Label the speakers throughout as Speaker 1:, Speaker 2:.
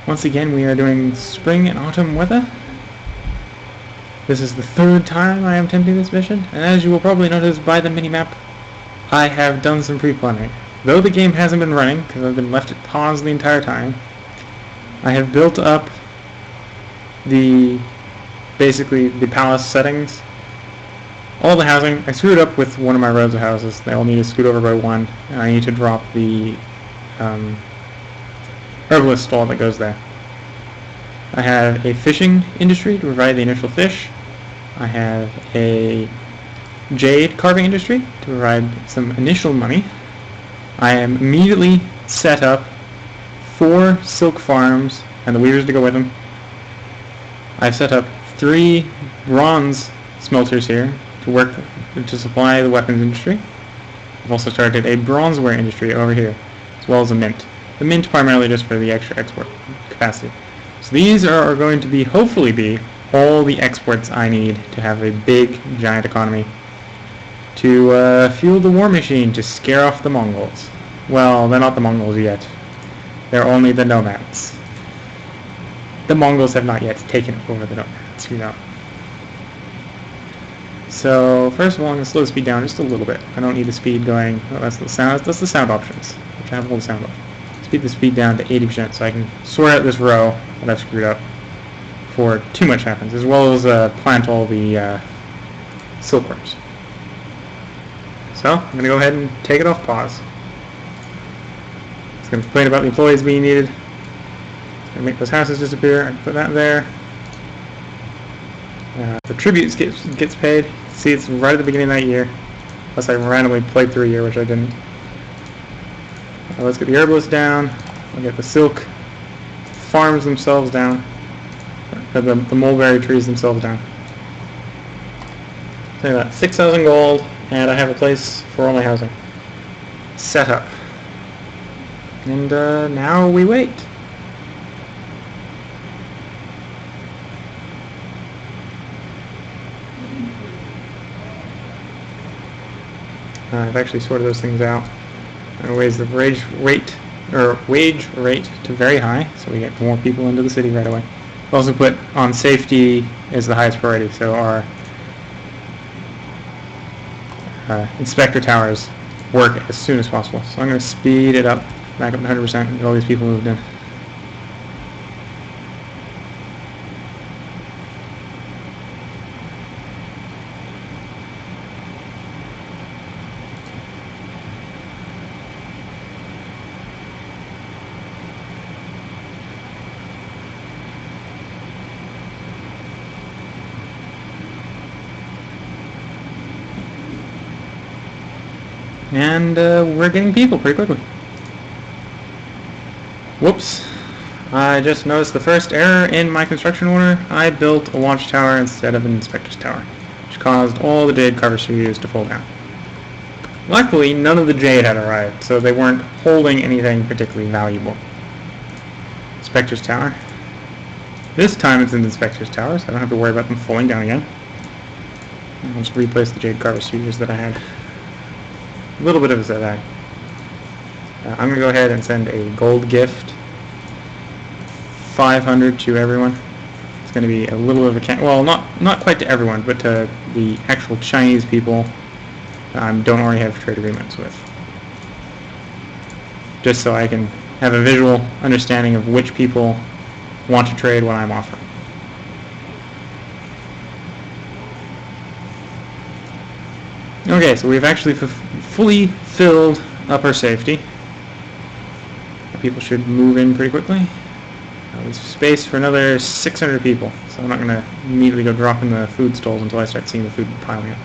Speaker 1: Once again, we are doing spring and autumn weather. This is the third time I am attempting this mission, and as you will probably notice by the minimap, I have done some pre-planning. Though the game hasn't been running, because I've been left it paused the entire time, I have built up basically the palace settings. All the housing, I screwed up with one of my rows of houses. They all need to scoot over by one, and I need to drop the herbalist stall that goes there. I have a fishing industry to provide the initial fish. I have a jade carving industry to provide some initial money. I am immediately set up 4 silk farms and the weavers to go with them. I've set up 3 bronze smelters here to supply the weapons industry. I've also started a bronzeware industry over here, as well as a mint. The mint primarily just for the extra export capacity. So these are going to hopefully be all the exports I need to have a big, giant economy to fuel the war machine to scare off the Mongols. Well, they're not the Mongols yet. They're only the nomads. The Mongols have not yet taken over the nomads, you know. So first of all, I'm going to slow the speed down just a little bit. I don't need the speed going. Oh, that's the sound. That's the sound options, which I have all the sound options. Speed the speed down to 80% so I can sort out this row that I've screwed up before too much happens, as well as plant all the silkworms. So I'm going to go ahead and take it off pause. It's going to complain about the employees being needed. It's going to make those houses disappear. I can put that there. The tribute gets paid. See, it's right at the beginning of that year, unless I randomly played through a year, which I didn't. Let's get the herbalist down. We'll get the silk farms themselves down. The mulberry trees themselves down. So that 6,000 gold, and I have a place for all my housing set up. And now we wait. I've actually sorted those things out. And raise the wage rate to very high, so we get more people into the city right away. We also put on safety as the highest priority, so our inspector towers work as soon as possible. So I'm going to speed it up, back up to 100%, and get all these people moved in. And we're getting people pretty quickly. Whoops. I just noticed the first error in my construction order. I built a watchtower instead of an inspector's tower, which caused all the jade carver studios to fall down. Luckily, none of the jade had arrived, so they weren't holding anything particularly valuable. Inspector's tower. This time it's an inspector's tower, so I don't have to worry about them falling down again. I'll just replace the jade carver studios that I had. A little bit of a setback. I'm going to go ahead and send a gold gift. 500 to everyone. It's going to be a little bit of a... Well, not quite to everyone, but to the actual Chinese people don't already have trade agreements with. Just so I can have a visual understanding of which people want to trade what I'm offering. Okay, so we've actually fully filled up our safety. People should move in pretty quickly. There's space for another 600 people, so I'm not going to immediately go drop in the food stalls until I start seeing the food piling up.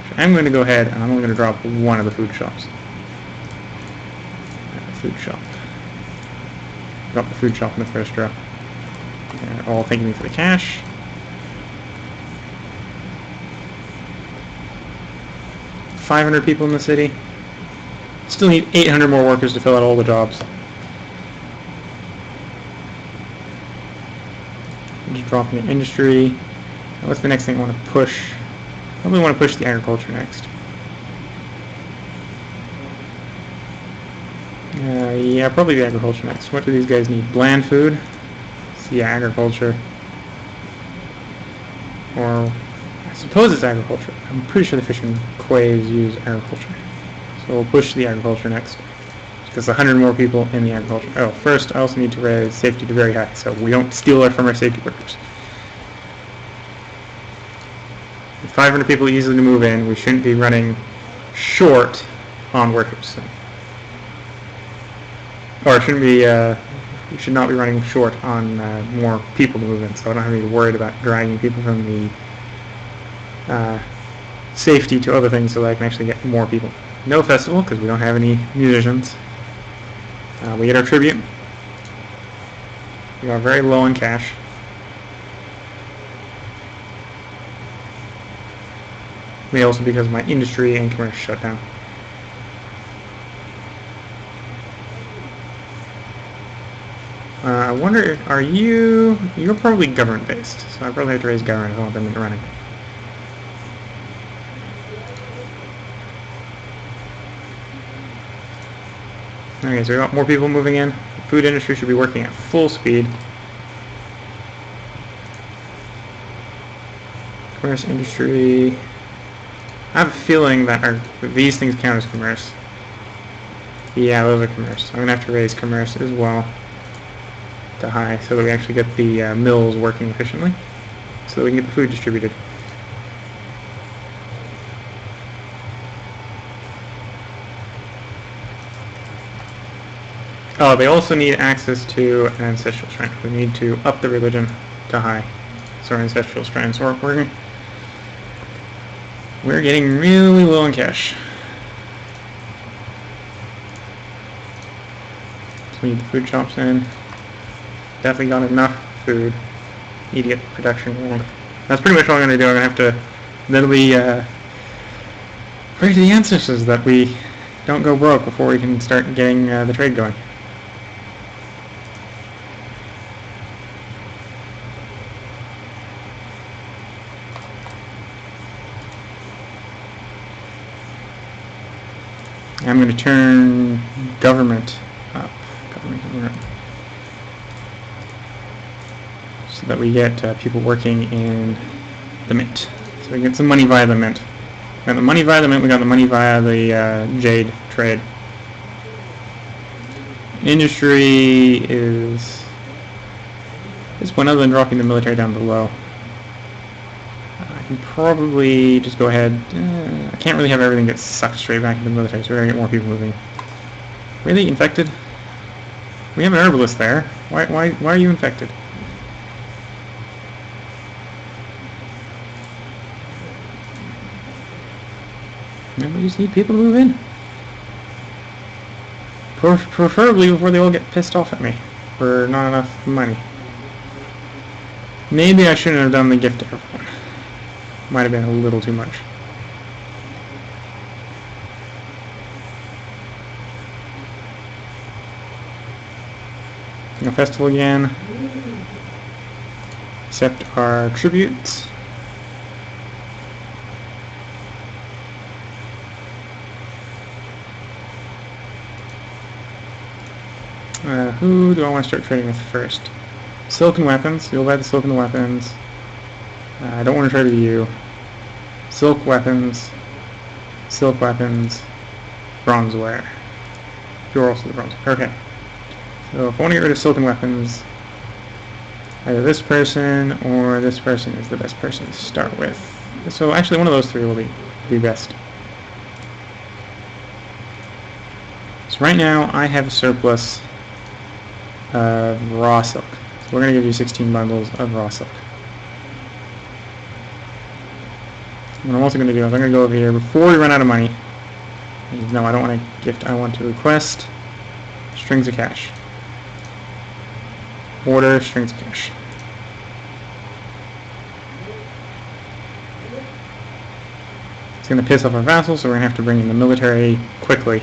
Speaker 1: So I'm going to go ahead and I'm only going to drop one of the food shops. Food shop. Drop the food shop in the first row. They're all thanking me for the cash. $500 people in the city. Still need 800 more workers to fill out all the jobs. Just dropping the industry. What's the next thing I want to push? Probably want to push the agriculture next. Yeah, probably the agriculture next. What do these guys need? Bland food? See, agriculture. Or, I suppose it's agriculture. I'm pretty sure the fishing quays use agriculture. So we'll push the agriculture next. Because 100 more people in the agriculture. Oh, first I also need to raise safety to very high, so we don't steal it from our safety workers. With 500 people easily to move in, we shouldn't be running short on workers. So. Or shouldn't be, we should not be running short on more people to move in, so I don't have to be worried about dragging people from the safety to other things so that I can actually get more people. No festival, because we don't have any musicians. We get our tribute. We are very low in cash. Maybe also because my industry and commerce shut down. I wonder, you're probably government based, so I probably have to raise government if I want them into running. Okay, so we got more people moving in. The food industry should be working at full speed. Commerce industry. I have a feeling that these things count as commerce. Yeah, those are commerce. I'm going to have to raise commerce as well to high so that we actually get the mills working efficiently so that we can get the food distributed. Oh, they also need access to an ancestral shrine. We need to up the religion to high. So our ancestral shrines are working. We're getting really low in cash. So we need the food shops in. Definitely got enough food. Need to get production going. That's pretty much all I'm going to do. I'm going to have to literally pray to the ancestors that we don't go broke before we can start getting the trade going. I'm going to turn government up. Government. So that we get people working in the mint. So we get some money via the mint. We got the money via the mint, we got the money via the jade trade. Industry is one other than dropping the military down below. I can probably just go ahead. I can't really have everything get sucked straight back into the military, so we're going to get more people moving. Really? Infected? We have an herbalist there. Why are you infected? No, we just need people to move in. Preferably before they all get pissed off at me for not enough money. Maybe I shouldn't have done the gift to everyone. Might have been a little too much. No festival again. Accept our tributes. Who do I want to start trading with first? Silken weapons. You'll buy the silken weapons. I don't want to trade with you. Silk weapons. Silk weapons. Bronzeware. You're also the bronze. Okay. So if I want to get rid of silken weapons, either this person or this person is the best person to start with. So actually one of those three will be best. So right now I have a surplus of raw silk. So we're going to give you 16 bundles of raw silk. What I'm also going to do is I'm going to go over here before we run out of money. No, I don't want to gift. I want to request strings of cash. Order strings of cash. It's going to piss off our vassals, so we're going to have to bring in the military quickly.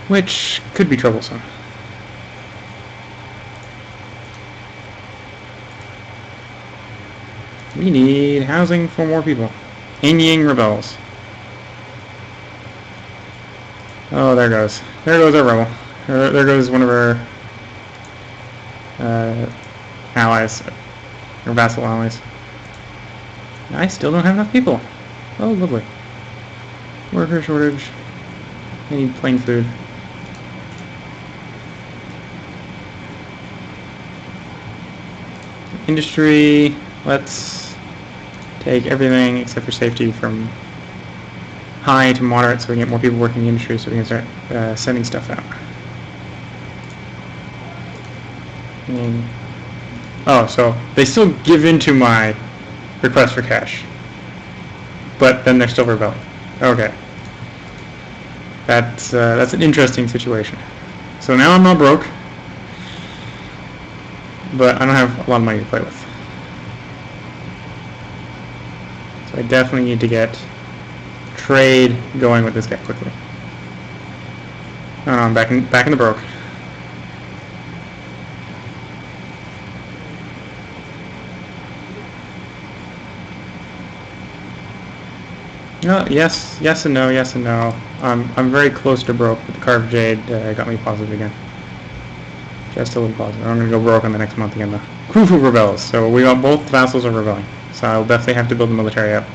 Speaker 1: Which could be troublesome. We need housing for more people. Anying rebels. Oh, there goes. There goes our rebel. There goes one of our allies, or vassal allies. I still don't have enough people. Oh, lovely. Worker shortage. I need plain food. Industry. Let's take everything except for safety from high to moderate so we can get more people working in the industry so we can start sending stuff out. Oh, so they still give in to my request for cash, but then they're still rebelling. Okay, that's an interesting situation. So now I'm not broke, but I don't have a lot of money to play with. So I definitely need to get trade going with this guy quickly. Oh no, I'm back in the broke. Yes and no, yes and no. I'm very close to broke, but the Carved Jade got me positive again. Just a little positive. I'm gonna go broke on the next month again though. Khufu rebels, so we got both vassals are rebelling. So I'll definitely have to build the military up.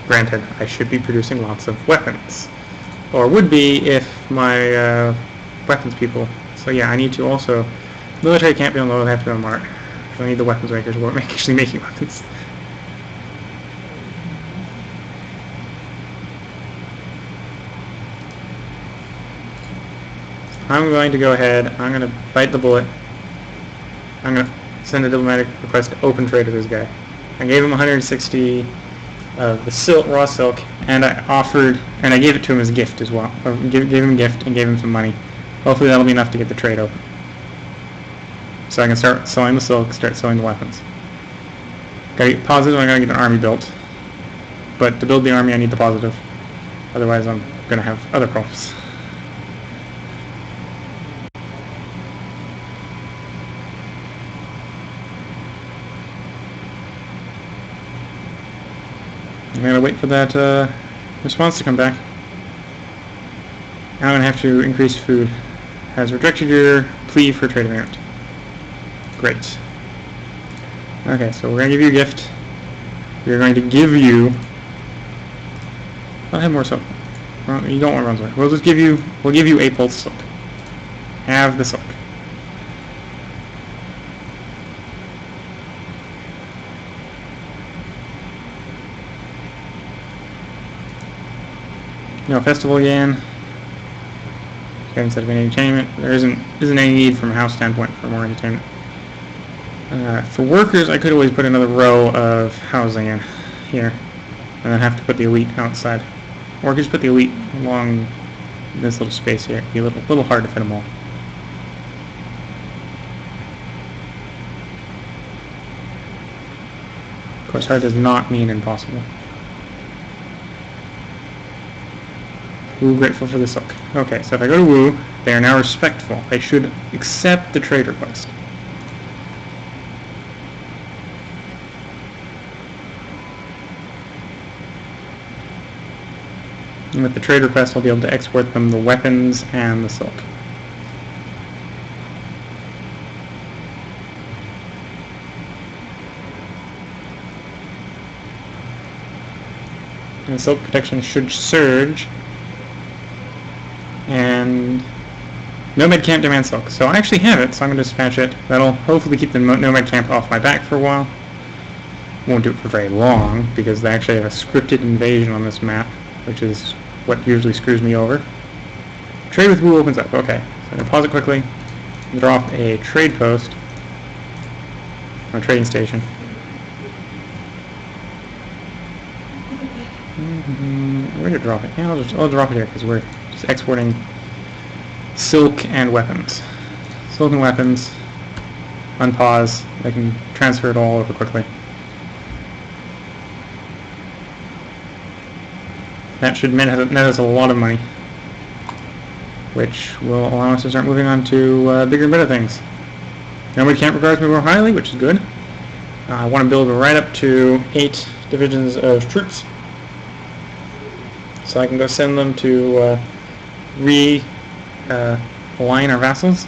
Speaker 1: Granted, I should be producing lots of weapons. Or would be if my weapons people. So yeah, I need to also... Military can't be on low, they have to be on mark. So I need the weapons makers who are actually making weapons. I'm going to go ahead, I'm going to bite the bullet. I'm going to send a diplomatic request to open trade with this guy. I gave him 160 of the silk, raw silk, and I gave it to him as a gift as well. Or gave him a gift and gave him some money. Hopefully that'll be enough to get the trade open. So I can start selling the silk, start selling the weapons. Gotta get positive, I gotta get an army built. But to build the army I need the positive. Otherwise I'm gonna have other problems. I'm gonna wait for that response to come back. Now I'm gonna have to increase food. Has rejected your plea for trade agreement. Great. Okay, so we're gonna give you a gift. We're going to give you... I'll have more silk. Well, you don't want bronze work. We'll give you 8 pulse silk. Have the silk. No festival again. Okay, instead of any entertainment, there isn't any need from a house standpoint for more entertainment. For workers, I could always put another row of housing in here, and then have to put the elite outside, or just put the elite along this little space here. It'd be a little hard to fit them all. Of course, hard does not mean impossible. Woo, grateful for the silk. Okay, so if I go to Woo, they are now respectful. They should accept the trade request. And with the trade request, I'll be able to export them the weapons and the silk. And silk protection should surge. And Nomad Camp demands silk. So I actually have it, so I'm going to dispatch it. That'll hopefully keep the Nomad Camp off my back for a while. Won't do it for very long, because they actually have a scripted invasion on this map, which is what usually screws me over. Trade with Wu opens up. Okay, so I'm going to pause it quickly, drop a trade post, or a trading station. Where to drop it? Yeah, I'll drop it here, because we're just exporting silk and weapons. Silk and weapons. Unpause. I can transfer it all over quickly. That should net us a lot of money, which will allow us to start moving on to bigger and better things. Nobody can't regards me more highly, which is good. I want to build right up to 8 divisions of troops. so I can go send them to align our vassals.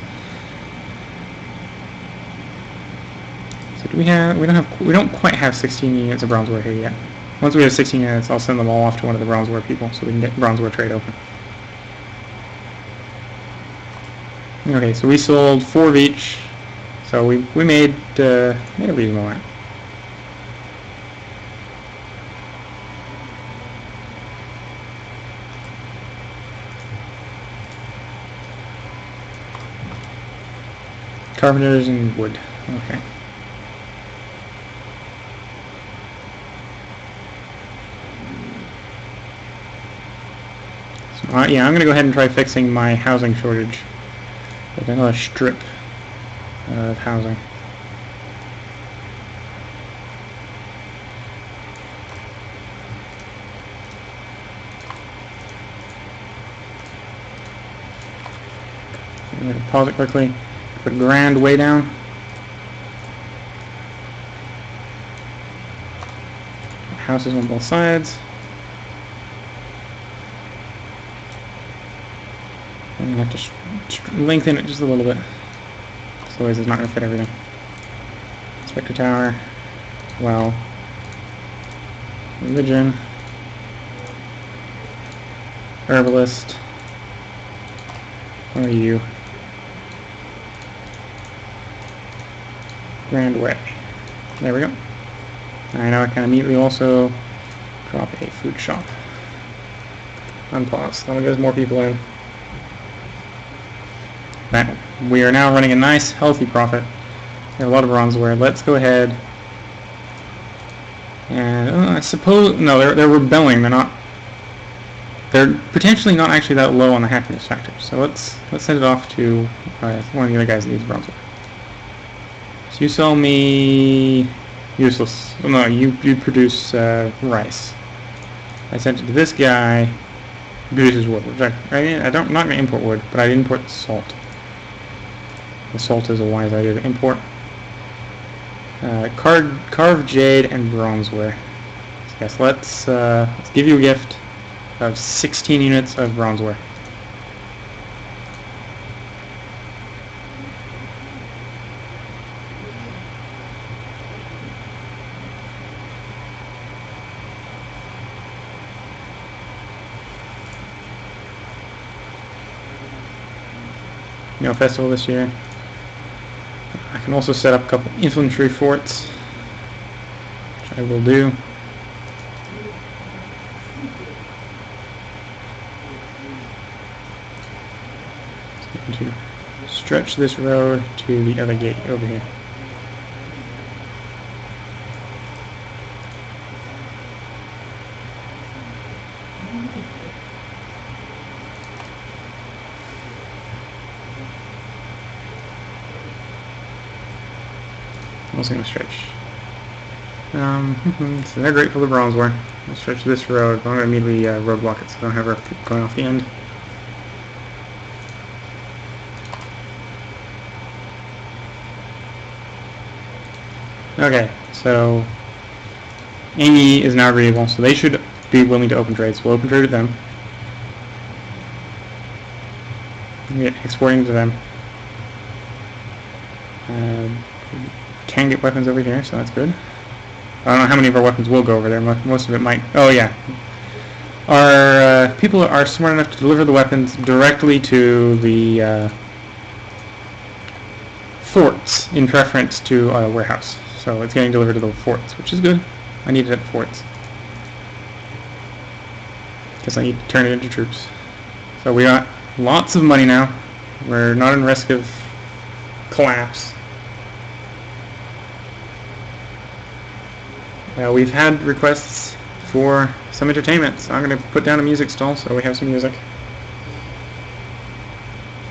Speaker 1: So we don't quite have 16 units of bronze ware here yet. Once we have 16 units, I'll send them all off to one of the bronze ware people so we can get bronze ware trade open. Okay, so we sold 4 of each, so we made a reasonable amount. Carpenters and wood. Okay. So, yeah, I'm going to go ahead and try fixing my housing shortage with another strip of housing. I'm going to pause it quickly. Put grand way down. Houses on both sides. I'm going to have to lengthen it just a little bit. Otherwise it's not going to fit everything. Inspector Tower. Well. Religion. Herbalist. What are you? Grand Way. There we go. Alright, now I can immediately also drop a food shop. Unpause. Let me get more people in. That, we are now running a nice, healthy profit. We have a lot of bronzeware. Let's go ahead and I suppose no, they're rebelling. They're potentially not actually that low on the happiness factor. So let's send it off to one of the other guys that needs bronzeware. So you sell me useless. Well, no, you produce rice. I sent it to this guy. Who produces wood. Which I'm not going to import wood, but I'd import salt. The salt is a wise idea to import. Carved jade and bronzeware. So yes, let's give you a gift of 16 units of bronzeware. No festival this year. I can also set up a couple infantry forts, which I will do. So I'm going to stretch this road to the other gate over here. I'm also going to stretch. So they're great for the bronzeware. I'll stretch this road, but I'm going to immediately roadblock it so I don't have her going off the end. Okay, so Amy is now agreeable, so they should be willing to open trade, so we'll open trade with them. We'll get exporting to them. Can get weapons over here, so that's good. I don't know how many of our weapons will go over there. Most of it might. Oh yeah, our people are smart enough to deliver the weapons directly to the forts in preference to a warehouse. So it's getting delivered to the forts, which is good. I need it at the forts. Guess I need to turn it into troops. So we got lots of money now. We're not in risk of collapse. We've had requests for some entertainment, so I'm going to put down a music stall so we have some music.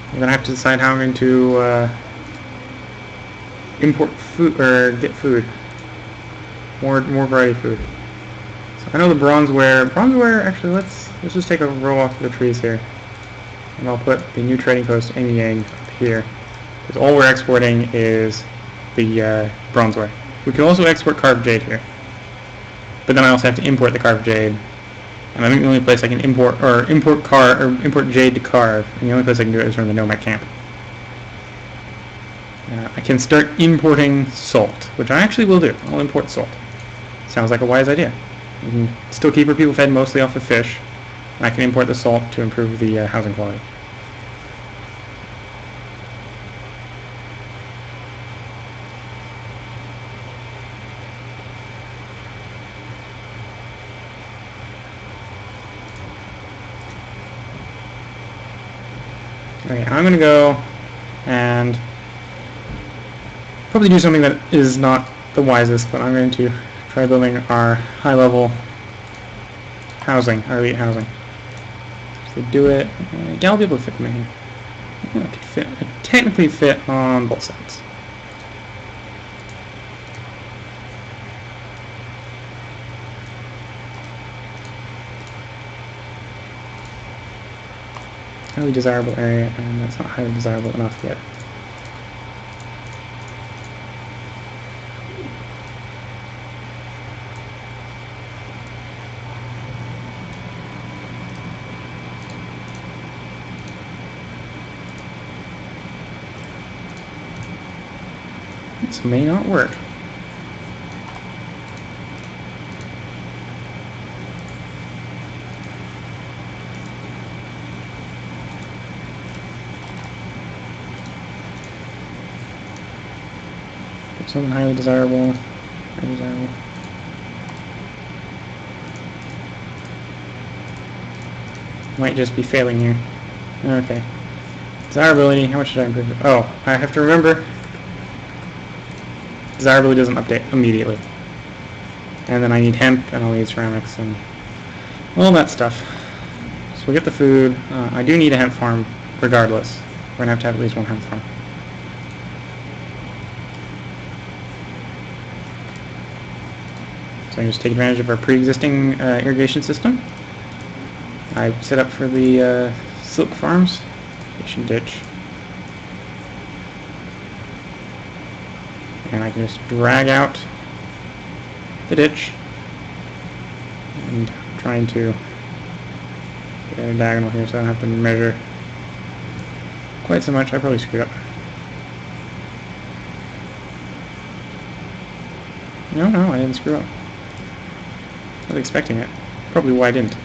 Speaker 1: I'm going to have to decide how I'm going to import food, or get food. More variety of food. So I know the bronzeware, actually let's just take a row off the trees here. And I'll put the new trading post Amy Yang up here. Because all we're exporting is the bronzeware. We can also export carved jade here. But then I also have to import the carved jade And I think the only place I can import jade to carve, and the only place I can do it is from the nomad camp. I can start importing salt, which I actually will do. I'll import salt. Sounds like a wise idea. We can still keep our people fed mostly off of fish. I can import the salt to improve the housing quality. Okay, I'm going to go and probably do something that is not the wisest, but I'm going to try building our high-level housing, our elite housing. So do it. Yeah, I'll be able to fit them in here. I could fit. I technically fit on both sides. Highly desirable area, and that's not highly desirable enough yet. This may not work. Something highly desirable. Highly desirable. Might just be failing here. Okay. Desirability, how much should I improve it? Oh, I have to remember. Desirability doesn't update immediately. And then I need hemp, and I'll need ceramics, and all that stuff. So we'll get the food. I do need a hemp farm, regardless. We're going to have at least one hemp farm. So I just take advantage of our pre-existing irrigation system. I set up for the silk farms, irrigation ditch, and I can just drag out the ditch, and I'm trying to get a diagonal here so I don't have to measure quite so much. I probably screwed up. No, I didn't screw up. I was expecting it. Probably why I didn't.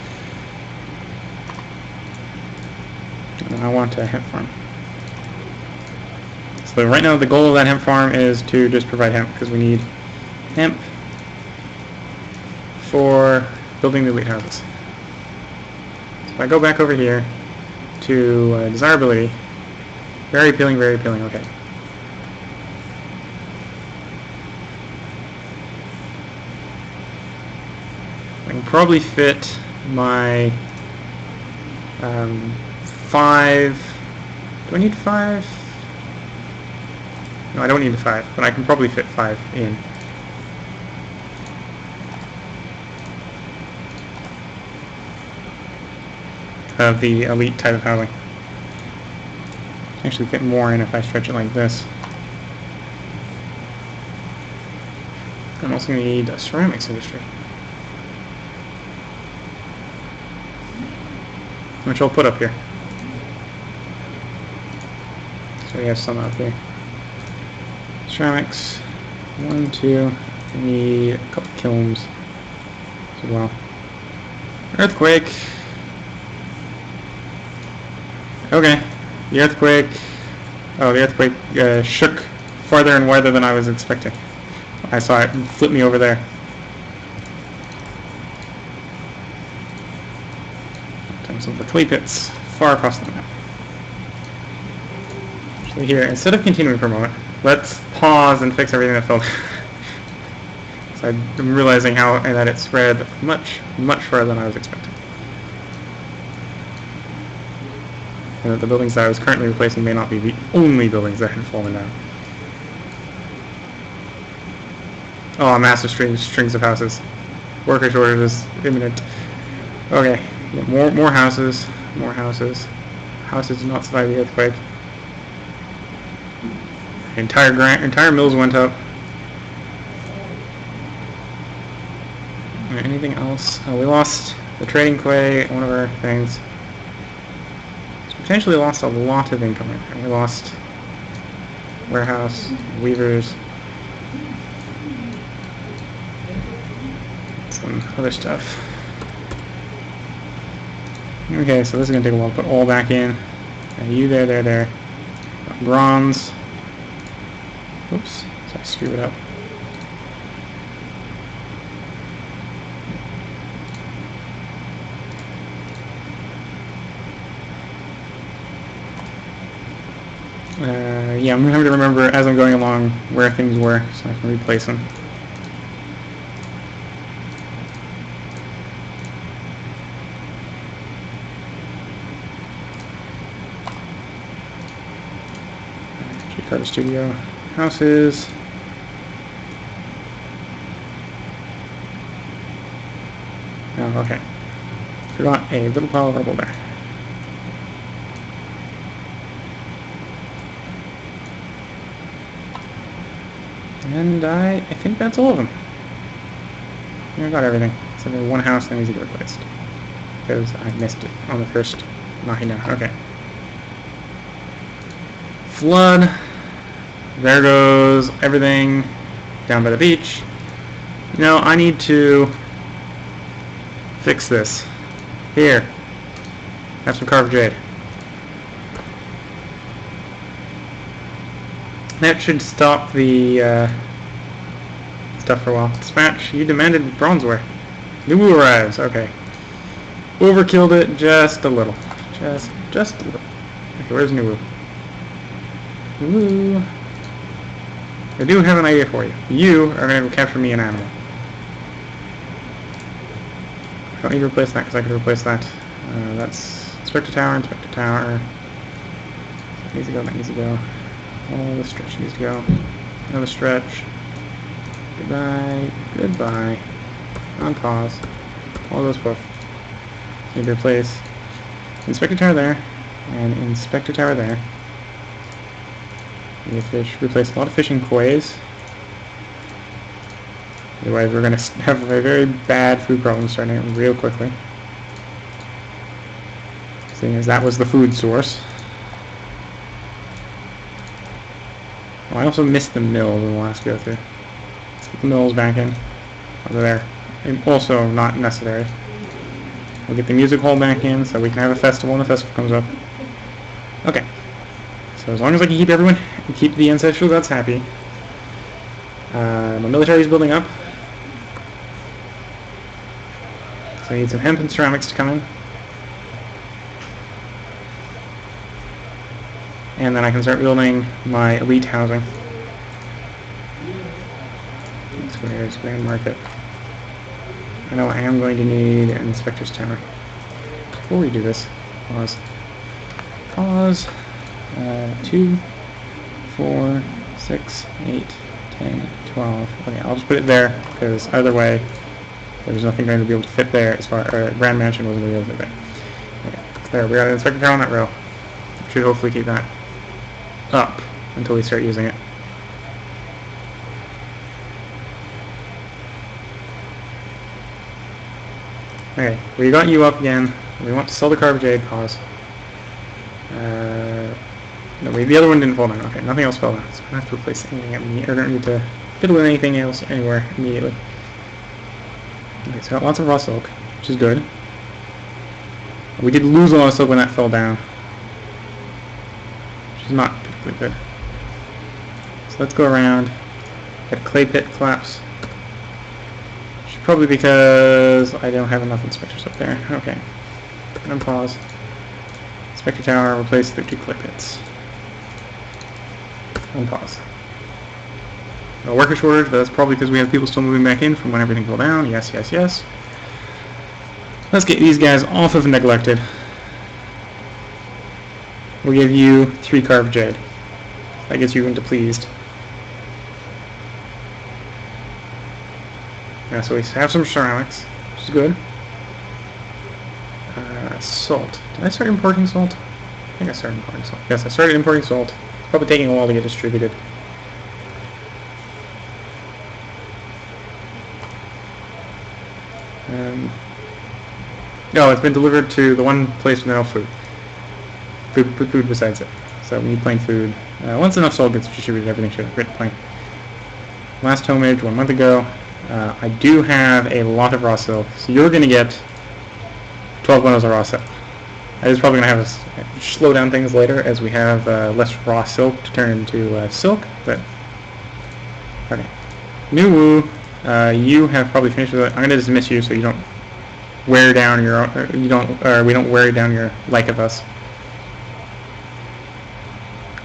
Speaker 1: I want a hemp farm. So right now the goal of that hemp farm is to just provide hemp, because we need hemp for building the elite houses. So if I go back over here to desirability, very appealing, okay. I can probably fit my 5. Do I need 5? No, I don't need the 5, but I can probably fit 5 in. Of the elite type of housing. Actually fit more in if I stretch it like this. I'm also going to need a ceramics industry, which I'll put up here. So we have some up here. Ceramics, 1, 2, I need a couple kilns as well. Earthquake. Okay, the earthquake shook farther and wider than I was expecting. I saw it flip me over there. Some of the clay pits far across the map. Actually here, instead of continuing for a moment, let's pause and fix everything that fell. So I'm realizing that it spread much further than I was expecting. And that the buildings that I was currently replacing may not be the only buildings that had fallen down. Oh, massive strings of houses. Worker shortages imminent. Okay, more houses. Houses did not survive the earthquake. Entire mills went up. Anything else? Oh, we lost the trading quay, one of our things. So potentially lost a lot of income. We lost warehouse, weavers, some other stuff. Okay, so this is going to take a while to put all back in. You there. Bronze. Oops, so I screwed it up. Yeah, I'm going to have to remember as I'm going along where things were so I can replace them. Carter Studio houses. Oh, okay. Forgot a little pile of rubble there. And I think that's all of them. I got everything. Except for one house that needs to get replaced. Because I missed it on the first knocking down. Okay. Flood. There goes everything down by the beach. You know, I need to fix this. Here. Have some carved jade. That should stop the stuff for a while. Dispatch, you demanded bronzeware. New arrives, okay. Overkilled it just a little. Just a little. Okay, where's Nuwu? Nuwu. I do have an idea for you. You are going to capture me an animal. I don't need to replace that because I could replace that. That's Inspector Tower. That needs to go. Oh, this stretch needs to go. Another stretch. Goodbye. On pause. All those both need to replace. Inspector Tower there, and Inspector Tower there. Need to replace a lot of fishing quays. Otherwise, we're going to have a very bad food problem starting out real quickly. Seeing as that was the food source. Oh, I also missed the mill in the last go through. Let's get the mills back in. Over there. And also not necessary. We'll get the music hall back in so we can have a festival when the festival comes up. Okay. So as long as I can keep everyone, keep the ancestral gods happy. My military is building up. So I need some hemp and ceramics to come in. And then I can start building my elite housing. Squares, Grand Market. I know I am going to need an Inspector's Tower. Before we do this, pause. 2, 4, 6, 8, 10, 12. Okay, I'll just put it there, because either way, there's nothing going to be able to fit there as far as Grand Mansion wasn't going to be able to fit there. Okay, there, we got an Inspector Tower on that row. Should hopefully keep that up until we start using it. Okay, we got you up again. We want to sell the carved jade cause. No, wait, the other one didn't fall down. Okay, nothing else fell down. So I don't have to replace anything immediately. I don't need to fiddle with anything else anywhere immediately. Okay, so got lots of raw silk, which is good. We did lose a lot of silk when that fell down, which is not particularly good. So let's go around. Get a clay pit collapse. Probably because I don't have enough inspectors up there. Okay. Unpause. Inspector Tower, replace the 2 clay pits. Unpause. No worker shortage, but that's probably because we have people still moving back in from when everything fell down. Yes. Let's get these guys off of neglected. We'll give you 3 carved jade. That gets you into pleased. Yeah, so we have some ceramics, which is good. Salt. Did I start importing salt? I think I started importing salt. Yes, I started importing salt. It's probably taking a while to get distributed. No, it's been delivered to the one place with no food. Food besides it. So we need plain food. Once enough soul gets distributed, everything should have written plain. Last homage 1 month ago. I do have a lot of raw silk, so you're going to get 12 bundles of raw silk. I was probably going to have us slow down things later as we have less raw silk to turn into silk, but okay. New Wu, you have probably finished with it. I'm going to dismiss you so you don't wear down your we don't wear down your like of us.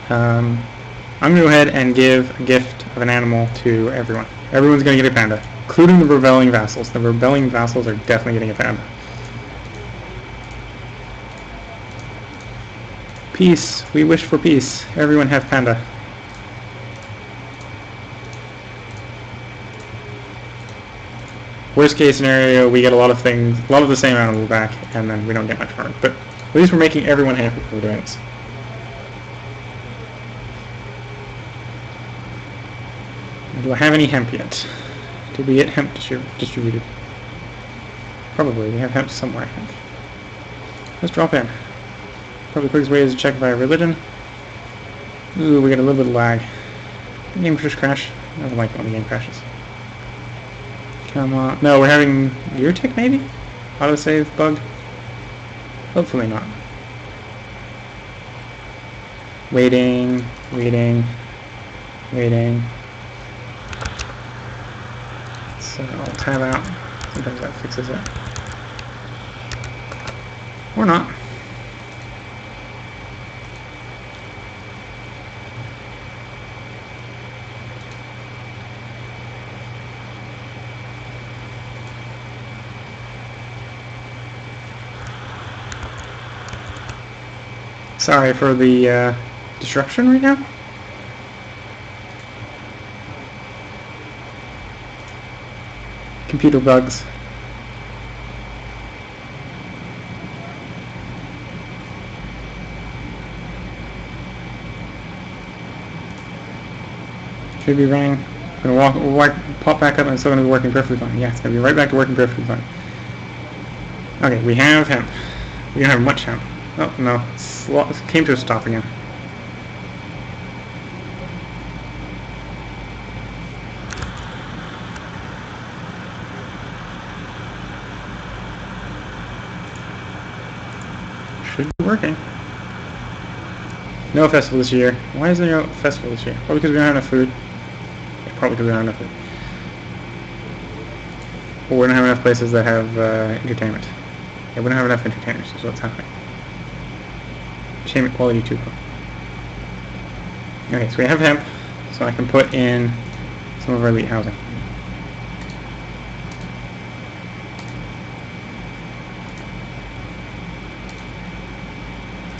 Speaker 1: I'm going to go ahead and give a gift of an animal to everyone. Everyone's going to get a panda, including the rebelling vassals. The rebelling vassals are definitely getting a panda. Peace. We wish for peace. Everyone have panda. Worst case scenario, we get a lot of things, a lot of the same animal back, and then we don't get much for it. But at least we're making everyone happy for doing this. Do I have any hemp yet? Did we get hemp distributed? Probably. We have hemp somewhere, I think. Let's drop in. Probably the quickest way is to check via religion. Ooh, we got a little bit of lag. The game just crashed. I don't like it when the game crashes. Come on. No, we're having gear tick maybe? Autosave bug? Hopefully not. Waiting. So I'll tab out. Sometimes that fixes it. Or not. Sorry for the disruption right now. Computer bugs. Should be running. I'm gonna pop back up and it's still gonna be working perfectly fine. Yeah, it's gonna be right back to working perfectly fine. Okay, we have hemp. We don't have much hemp. Oh no, it came to a stop again. Should be working. No festival this year. Why is there no festival this year? Probably because we don't have enough food. Probably because we don't have enough food. Or we don't have enough places that have entertainment. Yeah, we don't have enough entertainers is what's happening. Entertainment quality too low. Okay, so we have hemp, so I can put in some of our elite housing.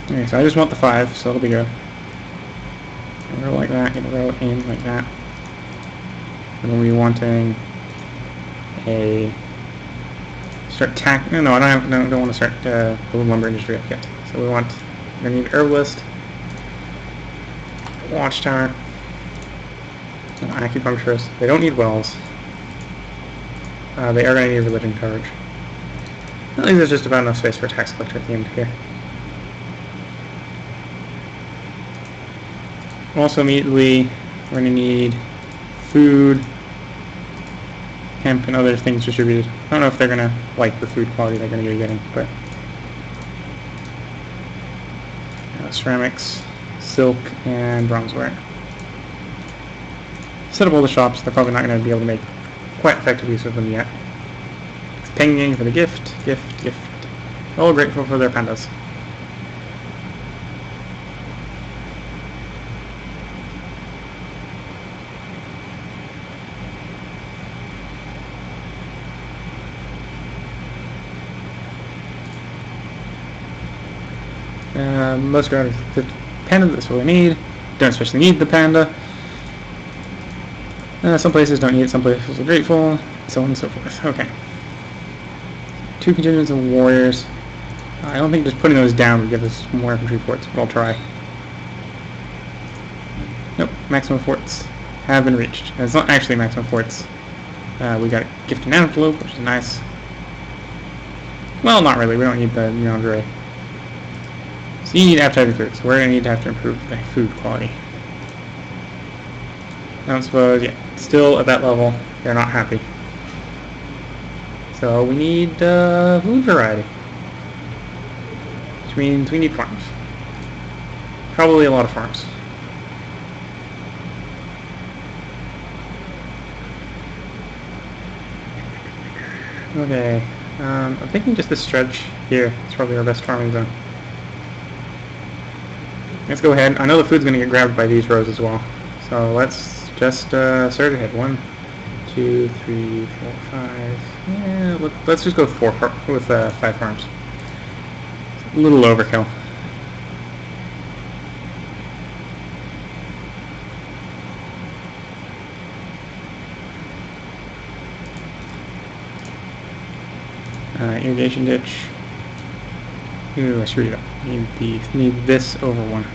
Speaker 1: Okay, so I just want the 5, so it'll be good. Get a row like that, get a row in like that. And we'll be wanting a start tack. No, I don't want to start the lumber industry up yet. So we're gonna need herbalist, watchtower, acupuncturist. They don't need wells. They are gonna need religion coverage. I think there's just about enough space for a tax collector at the end here. Also immediately, we're gonna need food, hemp, and other things distributed. I don't know if they're gonna like the food quality they're gonna be getting, but ceramics, silk, and bronzeware. Set up all the shops. They're probably not going to be able to make quite effective use of them yet. Pinging for the gift. All grateful for their pandas. Most are the panda that's what we need. Don't especially need the panda. Some places don't need it, some places are grateful, so on and so forth. Okay. 2 contingents of warriors. I don't think just putting those down would give us more infantry forts, but I'll try. Nope, maximum forts have been reached. And it's not actually maximum forts. We got a gift and antelope, which is nice. Well, not really. We don't need the menagerie. So you need appetizing food. So we're going to need to have to improve the food quality. I don't suppose, yeah, still at that level, they're not happy. So we need food variety. Which means we need farms. Probably a lot of farms. Okay, I'm thinking just this stretch here. It's probably our best farming zone. Let's go ahead. I know the food's going to get grabbed by these rows as well. So let's just surge ahead. 1, 2, 3, 4, 5. Yeah, let's just go 4 with 5 farms. A little overkill. Irrigation ditch. Ooh, I screwed it up. Need this over 1.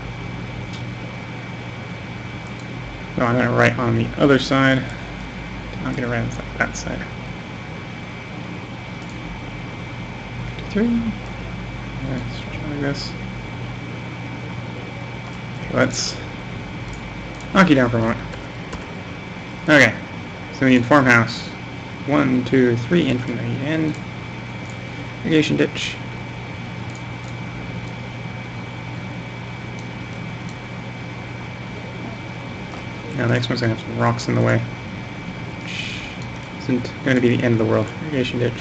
Speaker 1: No, I'm going to write on the other side. I'm going to write on that side. 3. Let's try this. Okay, let's knock you down for a moment. Okay, so we need farmhouse. 1, 2, 3 in from the end. Irrigation ditch. Now the next one's going to have some rocks in the way, which isn't going to be the end of the world. Irrigation ditch.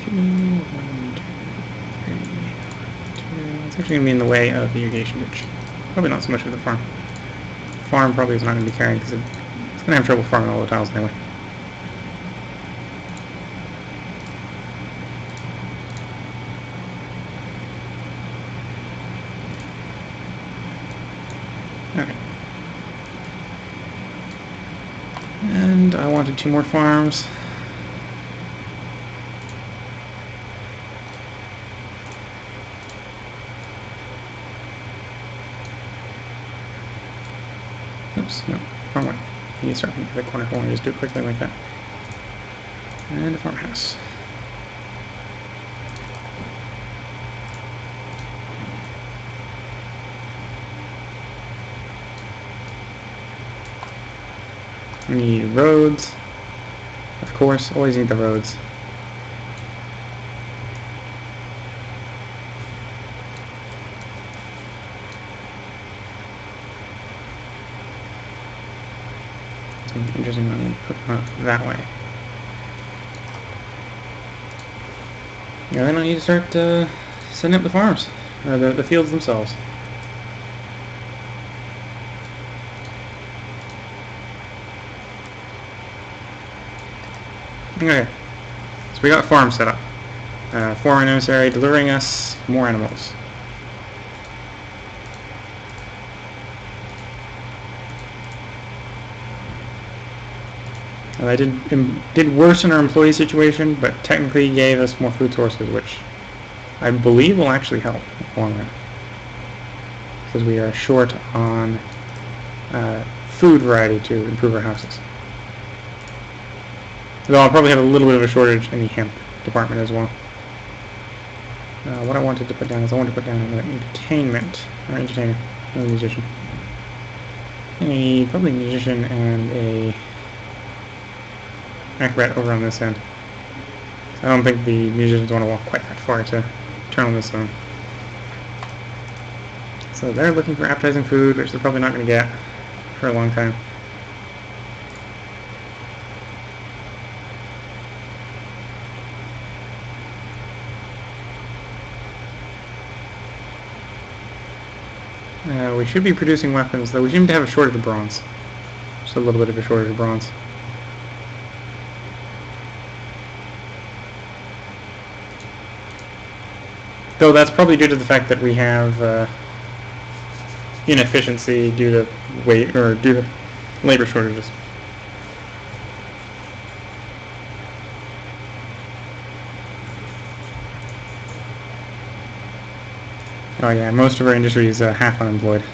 Speaker 1: 2, 1, 2, 3, 2. It's actually going to be in the way of the irrigation ditch. Probably not so much of the farm. Farm probably is not going to be carrying because it's going to have trouble farming all the tiles anyway. Okay. And I wanted 2 more farms. Oops, no, wrong way. You need to start from the corner. I want to just do it quickly like that. And a farmhouse. We need roads. Of course, always need the roads. Something interesting on put that way. Yeah, then I need to start setting up the farms, or the fields themselves. Okay, so we got farm set up. Foreign emissary delivering us more animals. I did worsen our employee situation, but technically gave us more food sources, which I believe will actually help in the long run. Because we are short on food variety to improve our houses. Though I'll probably have a little bit of a shortage in the hemp department as well. What I wanted to put down is I wanted to put down an entertainment, or entertainer, not a musician. Probably a musician and a acrobat over on this end. So I don't think the musicians want to walk quite that far to turn on this zone. So they're looking for appetizing food, which they're probably not going to get for a long time. We should be producing weapons, though we seem to have a shortage of bronze. Just a little bit of a shortage of bronze. Though that's probably due to the fact that we have inefficiency due to weight or due to labor shortages. Oh yeah, most of our industry is half unemployed,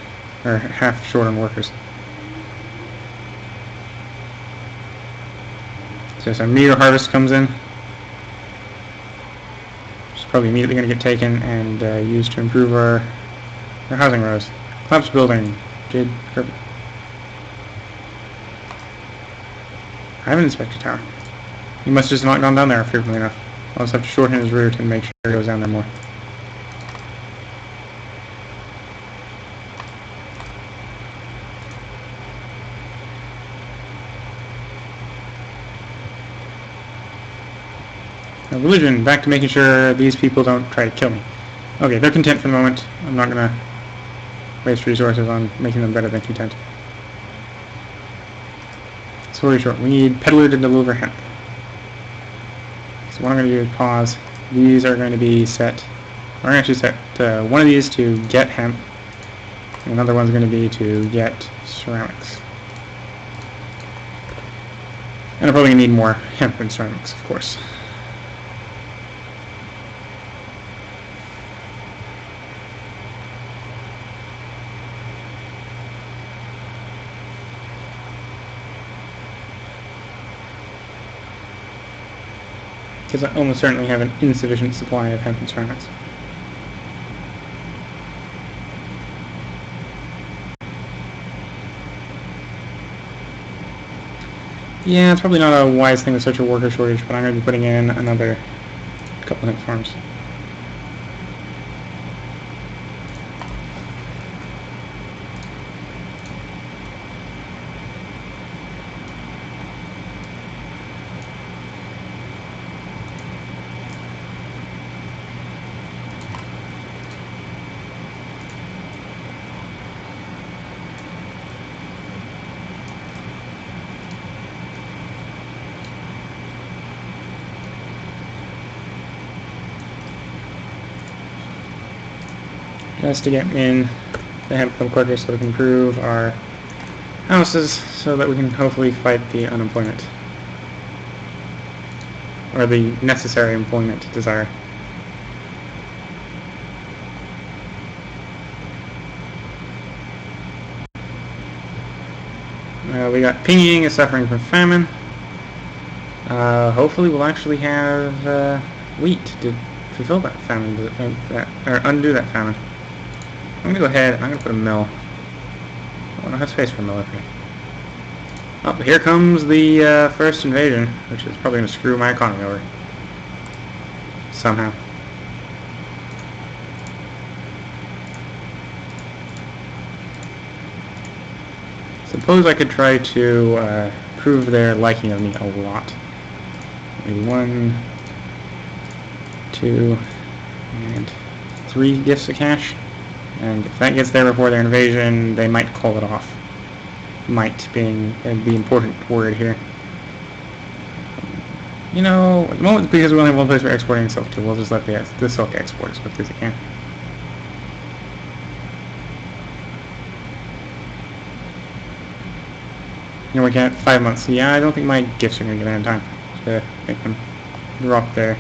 Speaker 1: or half short on workers. So as our meteor harvest comes in, probably immediately going to get taken and used to improve our housing rows. Collapse building. Jade carpet. I have an inspector tower. He must just not gone down there frequently enough. I'll just have to shorten his route and make sure he goes down there more. Now, religion, back to making sure these people don't try to kill me. Okay, they're content for the moment. I'm not going to waste resources on making them better than content. Story short, we need peddler to deliver hemp. So what I'm going to do is pause. These are going to be set. We're going to actually set one of these to get hemp, and another one's going to be to get ceramics. And I'm probably going to need more hemp and ceramics, of course. Because I almost certainly have an insufficient supply of hemp and ceramics. Yeah, it's probably not a wise thing with such a worker shortage, but I'm going to be putting in another couple hemp farms. Just to get in the hemp a little quicker so we can improve our houses so that we can hopefully fight the unemployment. Or the necessary employment desire. We got Pingying is suffering from famine. Hopefully we'll actually have wheat to fulfill that famine, or undo that famine. I'm going to go ahead, I'm going to put a mill. I don't have space for a mill up here. Oh, but here comes the first invasion, which is probably going to screw my economy over. Somehow. Suppose I could try to prove their liking of me a lot. Maybe 1, 2, and 3 gifts of cash. And if that gets there before their invasion, they might call it off. Might being the important word here. You know, at the moment, because we only have one place for exporting silk to, we'll just let the silk export as quickly as it can. You know, we got 5 months. Yeah, I don't think my gifts are going to get there in time to make them drop their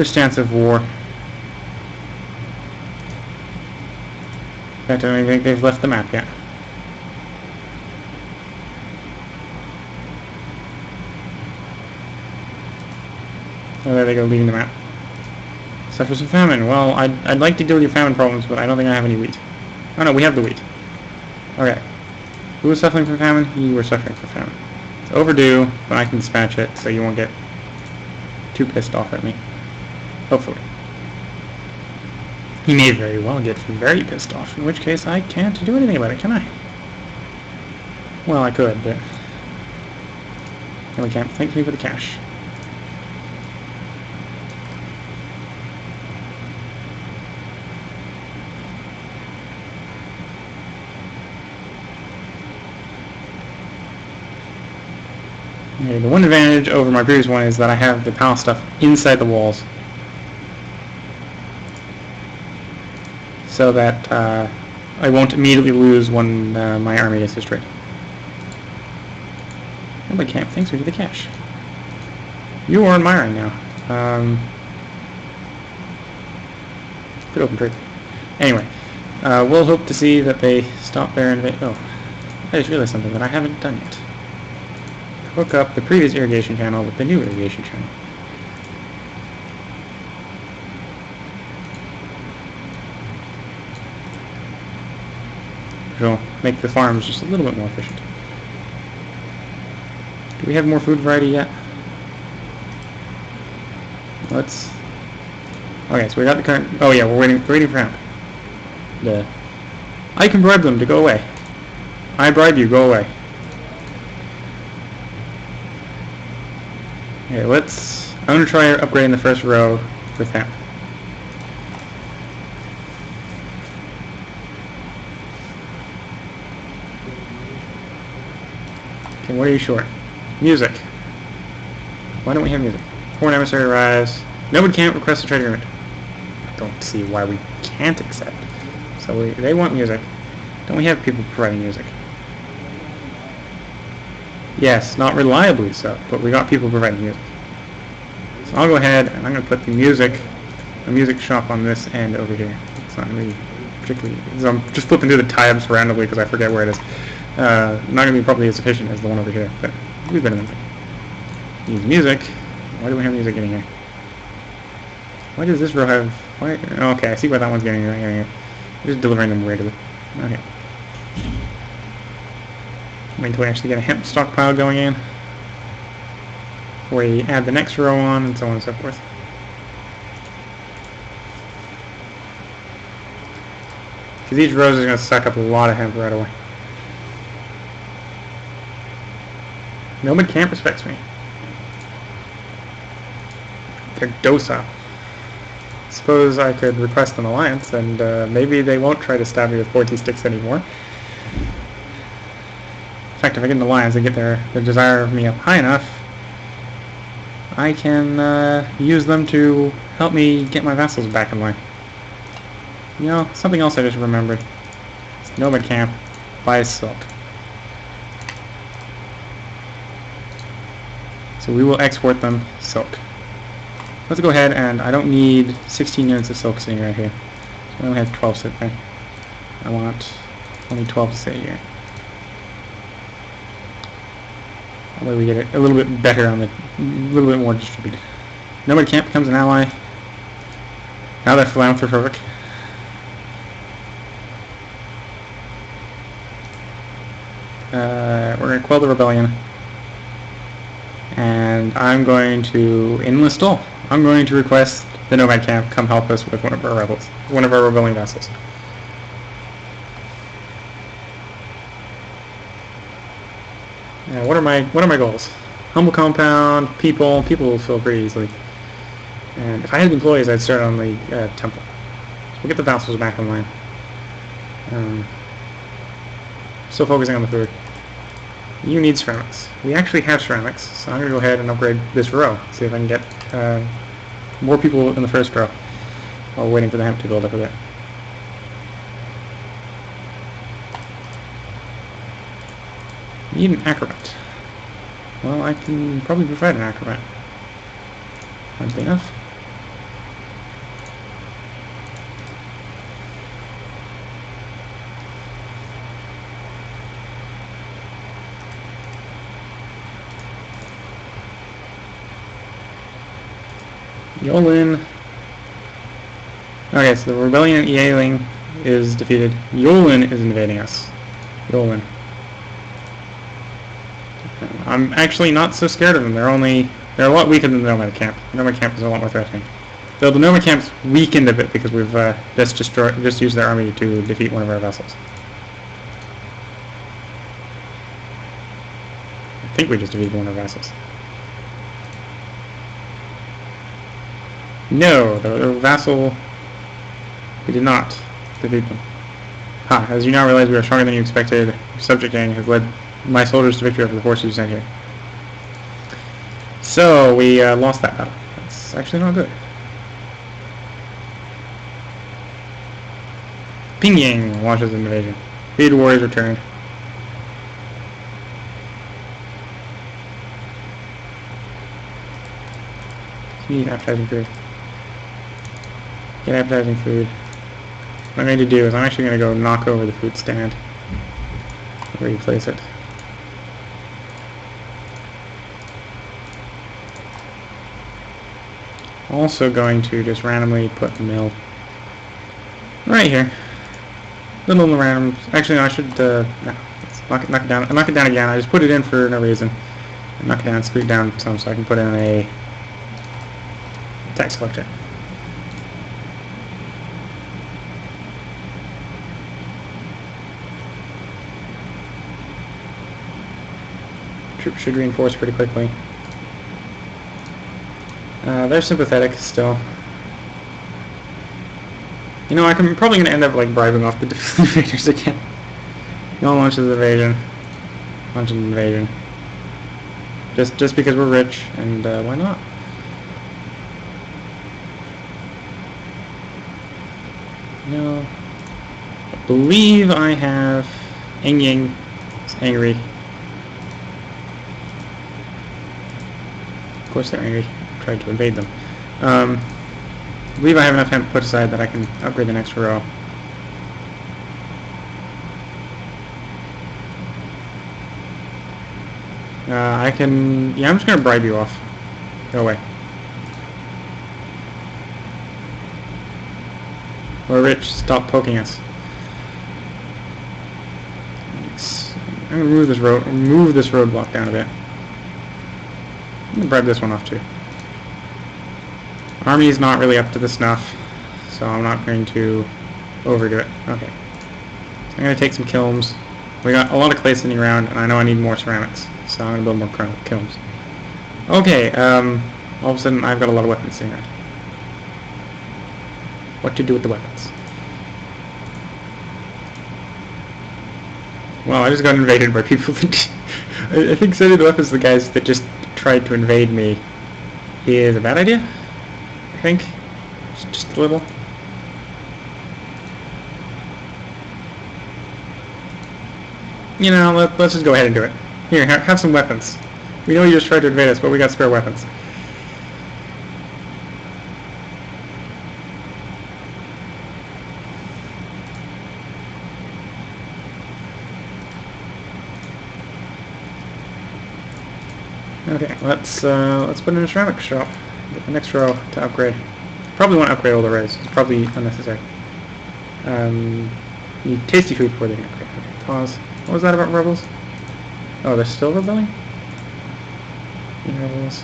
Speaker 1: stance of war. In fact, I don't even think they've left the map yet. Oh, there they go, leaving the map. Suffers from famine. Well, I'd like to deal with your famine problems, but I don't think I have any wheat. Oh no, we have the wheat. Okay. Who was suffering from famine? You were suffering from famine. It's overdue, but I can dispatch it, so you won't get too pissed off at me. Hopefully. He may very well get very pissed off, in which case I can't do anything about it, can I? Well, I could, but no, we can't. Thank me for the cash. Okay, the one advantage over my previous one is that I have the palace stuff inside the walls. So that I won't immediately lose when my army gets destroyed. Nobody camp. Thanks for the cash. You are in my right now. Good open trade. Anyway, we'll hope to see that they stop their invasion. Oh, I just realized something that I haven't done yet. Hook up the previous irrigation channel with the new irrigation channel. which will make the farms just a little bit more efficient. Do we have more food variety yet? Let's... Okay, so we got the current... Oh yeah, we're waiting for him. I can bribe them to go away. I bribe you, go away. Okay, I'm gonna try upgrading the first row with him. Okay, what are you short? Music. Why don't we have music? Foreign Emissary Rise. Nobody can't request a trade agreement. I don't see why we can't accept. So they want music. Don't we have people providing music? Yes, not reliably so, but we got people providing music. So I'll go ahead and I'm going to put a music shop on this end over here. It's not going to be particularly... So I'm just flipping through the tabs randomly because I forget where it is. Not going to be probably as efficient as the one over here, but it'll be better than that. Use music. Why do we have music in here? Why does this row have... Why? Okay, I see why that one's getting here. Just delivering them weirdly. Okay. Wait until we actually get a hemp stockpile going in. Before we add the next row on, and so on and so forth. Because these rows are going to suck up a lot of hemp right away. Nomad camp respects me. They're docile. Suppose I could request an alliance, and maybe they won't try to stab me with 4T sticks anymore. In fact, if I get an alliance, they get their desire of me up high enough, I can use them to help me get my vassals back in line. You know, something else I just remembered. It's Nomad camp buys silk. So we will export them silk. Let's go ahead, and I don't need 16 units of silk sitting right here. So I only have 12 sit there. I want only 12 to sit here. That way we get it a little bit better on a little bit more distributed. Nomad camp becomes an ally. Now they're philanthropic. We're going to quell the rebellion. And I'm going to enlist all. I'm going to request the Nomad camp come help us with one of our rebels, one of our rebelling vessels. What are my goals? Humble compound, people will fill pretty easily. And if I had employees, I'd start on the temple. So we'll get the vassals back in line. Still focusing on the food. You need ceramics. We actually have ceramics, so I'm going to go ahead and upgrade this row. See if I can get more people in the first row while waiting for the hemp to build up a bit. Need an acrobat. Well, I can probably provide an acrobat. Oddly enough. Yolin. Okay, so the rebellion at Yaling is defeated. Yolin is invading us. Yolin. I'm actually not so scared of them. They're a lot weaker than the Nomad camp. The Nomad camp is a lot more threatening. Though the Nomad camp's weakened a bit because we've just used their army to defeat one of our vessels. I think we just defeated one of our vessels. No, the vassal... We did not defeat them. Ha, as you now realize we are stronger than you expected. Your subjecting has led my soldiers to victory over the forces you sent here. So, we lost that battle. That's actually not good. Pingyang launches an invasion. Feed warriors return. Need appetizing food. Get appetizing food. What I'm going to do is I'm actually going to go knock over the food stand. Where you place it. Also going to just randomly put the mill right here. Little random. Actually, no, I should. No, let's knock it down. Knock it down again. I just put it in for no reason. Knock it down, scoot it down some, so I can put in a tax collector. Troops should reinforce pretty quickly. They're sympathetic still. You know, I'm probably going to end up like bribing off the invaders again. No launches invasion. Launches invasion. Just because we're rich, and why not? No. I believe I have Ying is angry. Of course they're angry. Tried to invade them. I believe I have enough hemp put aside that I can upgrade the next row. I can... Yeah, I'm just going to bribe you off. Go away. We're rich. Stop poking us. I'm going to move this roadblock down a bit. I'm going to bribe this one off too. Army is not really up to the snuff, so I'm not going to overdo it. Okay. So I'm going to take some kilns. We got a lot of clay sitting around, and I know I need more ceramics, so I'm going to build more kilns. Okay, all of a sudden I've got a lot of weapons sitting around. What to do with the weapons? Well, I just got invaded by people that... I think sending the weapons to the guys that just tried to invade me is a bad idea. I think. Just a little. You know, let's just go ahead and do it. Here, have some weapons. We know you just tried to invade us, but we got spare weapons. Okay, let's put in a ceramic shop. Get the next row to upgrade. Probably want to upgrade all the rows. It's probably unnecessary. Need tasty food before they can upgrade. Okay, pause. What was that about rebels? Oh, they're still rebelling? Rebels.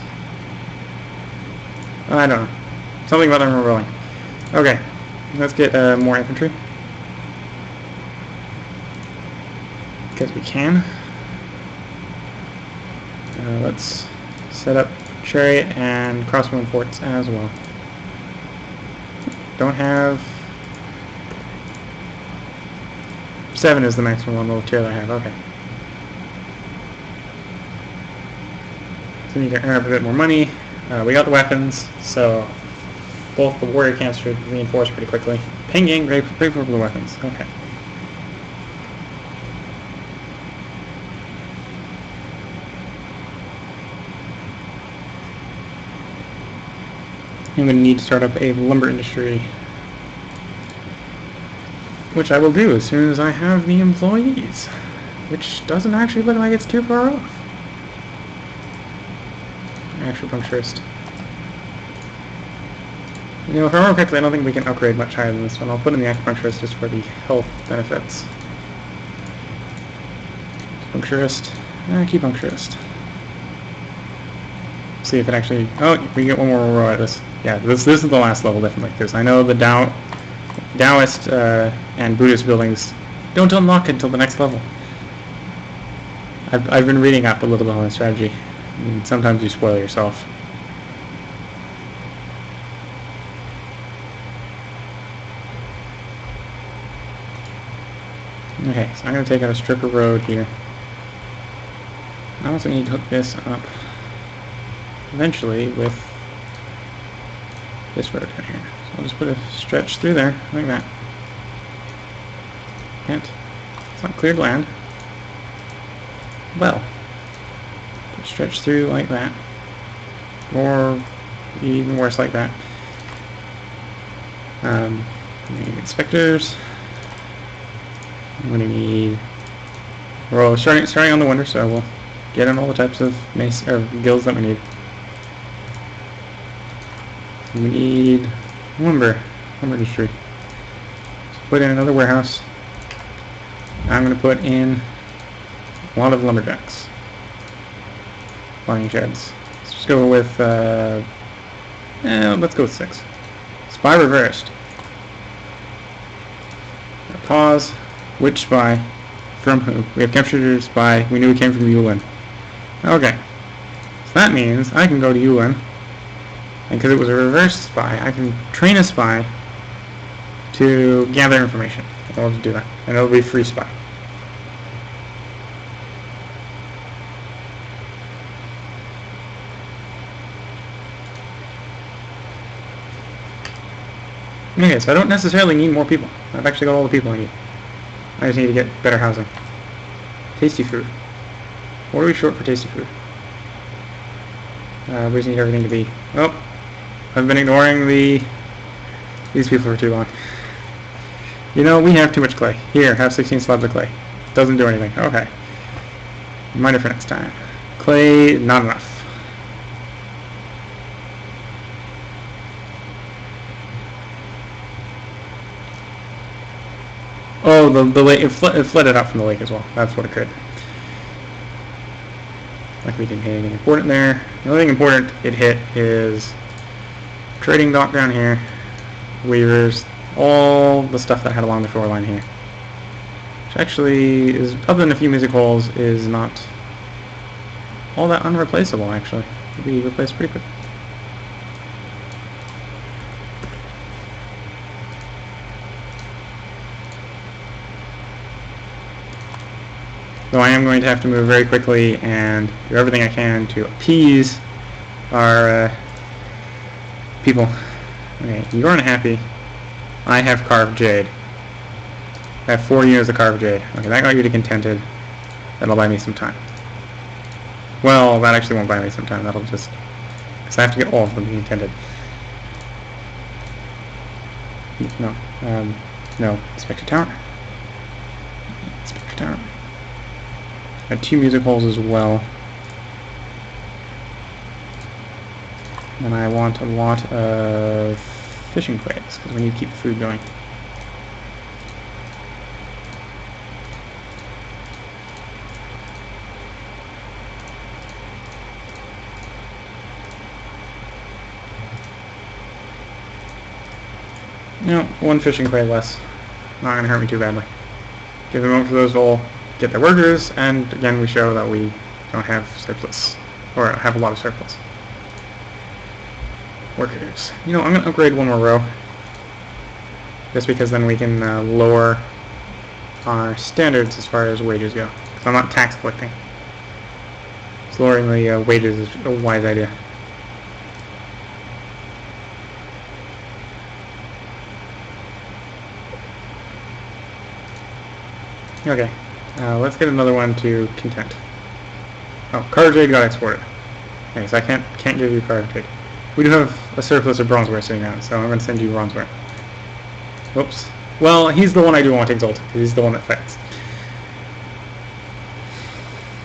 Speaker 1: I don't know. Something about them rebelling. Okay, let's get more infantry. Because we can. Let's set up chariot and crossbowman forts as well. Don't have... 7 is the maximum little tier that I have, okay. So we need to earn up a bit more money. We got the weapons, so both the warrior camps should reinforce pretty quickly. Pinging, great for blue weapons, okay. I'm going to need to start up a lumber industry, which I will do as soon as I have the employees, which doesn't actually look like it's too far off. Acupuncturist. You know, if I remember correctly, I don't think we can upgrade much higher than this one. I'll put in the acupuncturist just for the health benefits. Acupuncturist. Acupuncturist. See if it actually... Oh, we get one more row at this. Yeah, this is the last level, definitely. Because I know the Taoist and Buddhist buildings don't unlock until the next level. I've been reading up a little bit on the strategy. And sometimes you spoil yourself. Okay, so I'm going to take out a strip of road here. I also need to hook this up eventually with this road down here. So I'll just put a stretch through there, like that. Can't. It's not cleared land. Well, stretch through like that. Or even worse like that. We need inspectors. I'm going to need... Well, starting on the winter, so we'll get in all the types of guilds that we need. We need lumber industry. So put in another warehouse. I'm going to put in a lot of lumberjacks. Mining sheds. Let's just go with, let's go with 6. Spy reversed. Pause. Which spy? From who? We have captured a spy. We knew he came from Yulin. Okay. So that means I can go to Yulin, and because it was a reverse spy, I can train a spy to gather information. I'll just do that. And it'll be free spy. Okay, so I don't necessarily need more people. I've actually got all the people I need. I just need to get better housing. Tasty food. What are we short for tasty food? We just need everything to be... Oh! I've been ignoring these people for too long. You know, we have too much clay. Here, have 16 slabs of clay. Doesn't do anything. Okay. Reminder for next time. Clay, not enough. Oh, the lake, it flooded out from the lake as well. That's what occurred. Like we didn't hit anything important there. The only thing important it hit is trading dock down here, weavers, all the stuff that I had along the shoreline here. Which actually is, other than a few music holes, is not all that unreplaceable actually. It'll be replaced pretty quick. Though I am going to have to move very quickly and do everything I can to appease our people. Okay, you aren't happy. I have carved jade. I have 4 units of carved jade. Okay, that got you to contented. That'll buy me some time. Well, that actually won't buy me some time. That'll just... because I have to get all of them contented. No. No. Inspector Tower. Inspector Tower. I have 2 music holes as well. And I want a lot of fishing clays, because we need to keep the food going. No, 1 fishing clay less. Not going to hurt me too badly. Give them over to those all. Get their workers, and again we show that we don't have surplus, or have a lot of surplus. Workers. You know, I'm going to upgrade 1 more row, just because then we can lower our standards as far as wages go. Because I'm not tax collecting. So lowering the wages is a wise idea. Okay. Let's get another one to content. Oh, carved jade got exported. Okay, so I can't give you carved jade. We do have a surplus of bronzeware sitting around, so I'm going to send you bronzeware. Whoops. Well, he's the one I do want exalted, because he's the one that fights.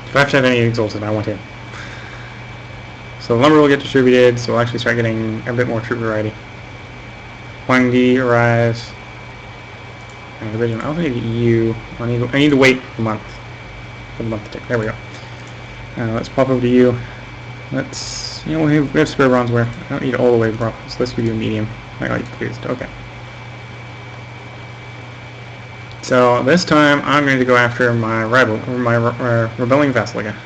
Speaker 1: If I have to have any exalted, I want him. So lumber will get distributed, so we'll actually start getting a bit more troop variety. Huangdi, Rise. And division. I also need you. I need to wait a month for the month to tick. There we go. Let's pop over to you. Let's, you know, we have spare bronzeware. I don't need all the way bronze, so let's give you a medium. I got you pleased. Okay. So this time I'm going to go after my rival, or my rebelling vassal again.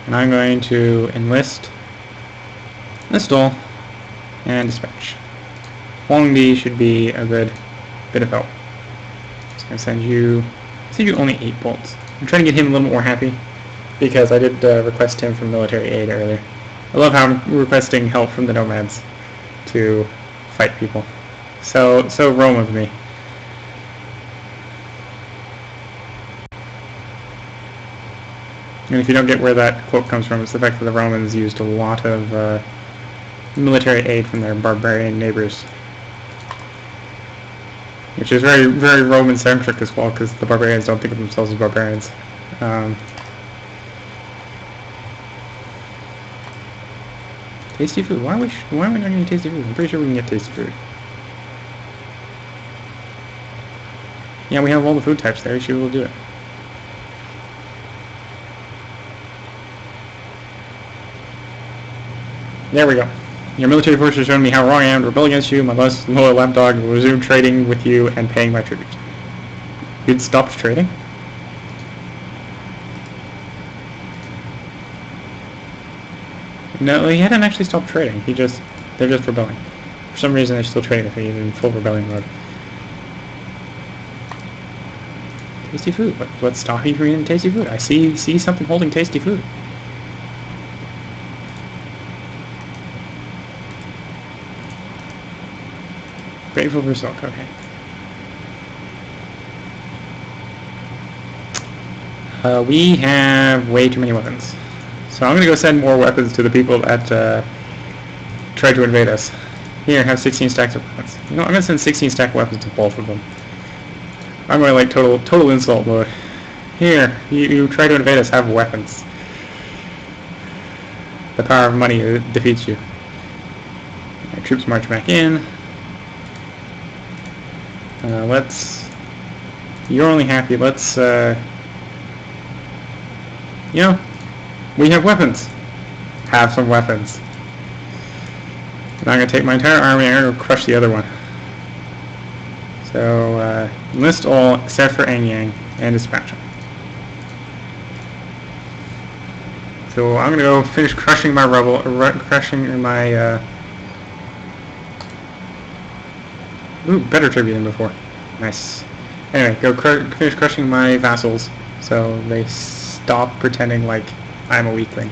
Speaker 1: And I'm going to enlist, install, and dispatch. Huangdi should be a good bit of help. So I'm going to send you only 8 bolts. I'm trying to get him a little more happy, because I did request him for military aid earlier. I love how I'm requesting help from the nomads to fight people. So Rome of me. And if you don't get where that quote comes from, it's the fact that the Romans used a lot of military aid from their barbarian neighbors. Which is very, very Roman-centric as well, because the barbarians don't think of themselves as barbarians. Tasty food. Why are we not getting tasty food? I'm pretty sure we can get tasty food. Yeah, we have all the food types there. You should be able to do it. There we go. Your military force has shown me how wrong I am to rebel against you. My less loyal lapdog will resume trading with you and paying my tribute. You'd stopped trading? No, he hadn't actually stopped trading. They're just rebelling. For some reason, they're still trading if he's in full rebellion mode. Tasty food. What's stopping you from eating tasty food? I see something holding tasty food. Grateful for silk. Okay. We have way too many weapons. So I'm going to go send more weapons to the people that tried to invade us. Here, have 16 stacks of weapons. You know, I'm going to send 16 stack weapons to both of them. I'm going to like total insult mode. Here, you try to invade us, have weapons. The power of money defeats you. Our troops march back in. You're only happy. Let's, you know, we have weapons. Have some weapons. And I'm going to take my entire army and I'm going to crush the other one. So, enlist all except for Ang Yang and dispatch them. So I'm going to go finish crushing my ooh, better tribute than before. Nice. Anyway, go finish crushing my vassals so they stop pretending like I'm a weakling.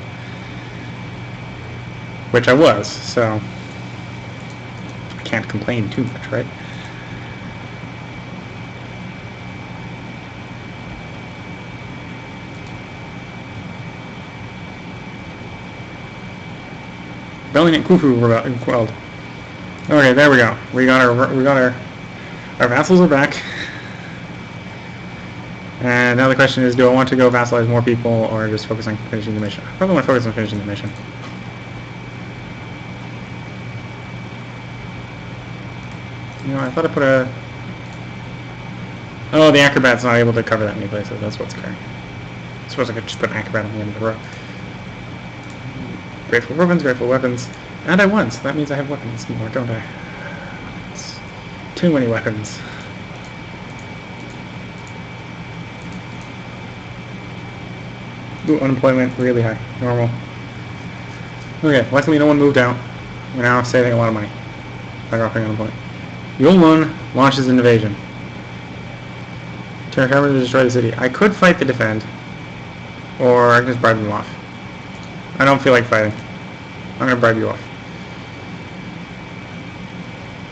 Speaker 1: Which I was, so I can't complain too much, right? Rebellion at Khufu quelled. Okay, there we go. We got our vassals are back. And now the question is, do I want to go vassalize more people or just focus on finishing the mission? I probably want to focus on finishing the mission. You know, I thought I put a... Oh, the acrobat's not able to cover that many places. That's what's occurring. I suppose I could just put an acrobat on the end of the row. Grateful weapons. And I won, so that means I have weapons more, don't I? It's too many weapons. Ooh, unemployment really high. Normal. Okay, luckily no one moved out. We're now saving a lot of money by dropping unemployment. Yulun launches an invasion. Turn armor to destroy the city. I could fight the defend, or I can just bribe them off. I don't feel like fighting. I'm going to bribe you off.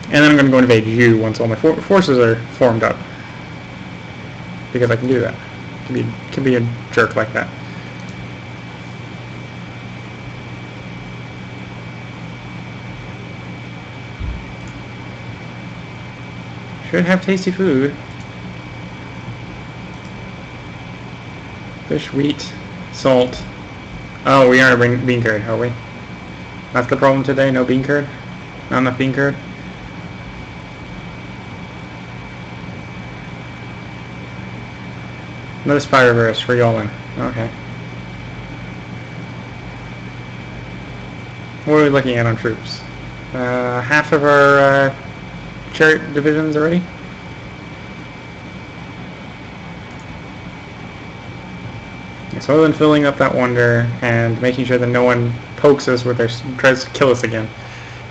Speaker 1: And then I'm going to go invade you once all my forces are formed up. Because I can do that. Can be a jerk like that. Should have tasty food. Fish, wheat, salt. Oh, we aren't a bean curd, are we? That's the problem today, no bean curd? Not enough bean curd? Another spy reverse for y'all in. Okay. What are we looking at on troops? Half of our chariot divisions already? So other than filling up that wonder and making sure that no one pokes us with tries to kill us again,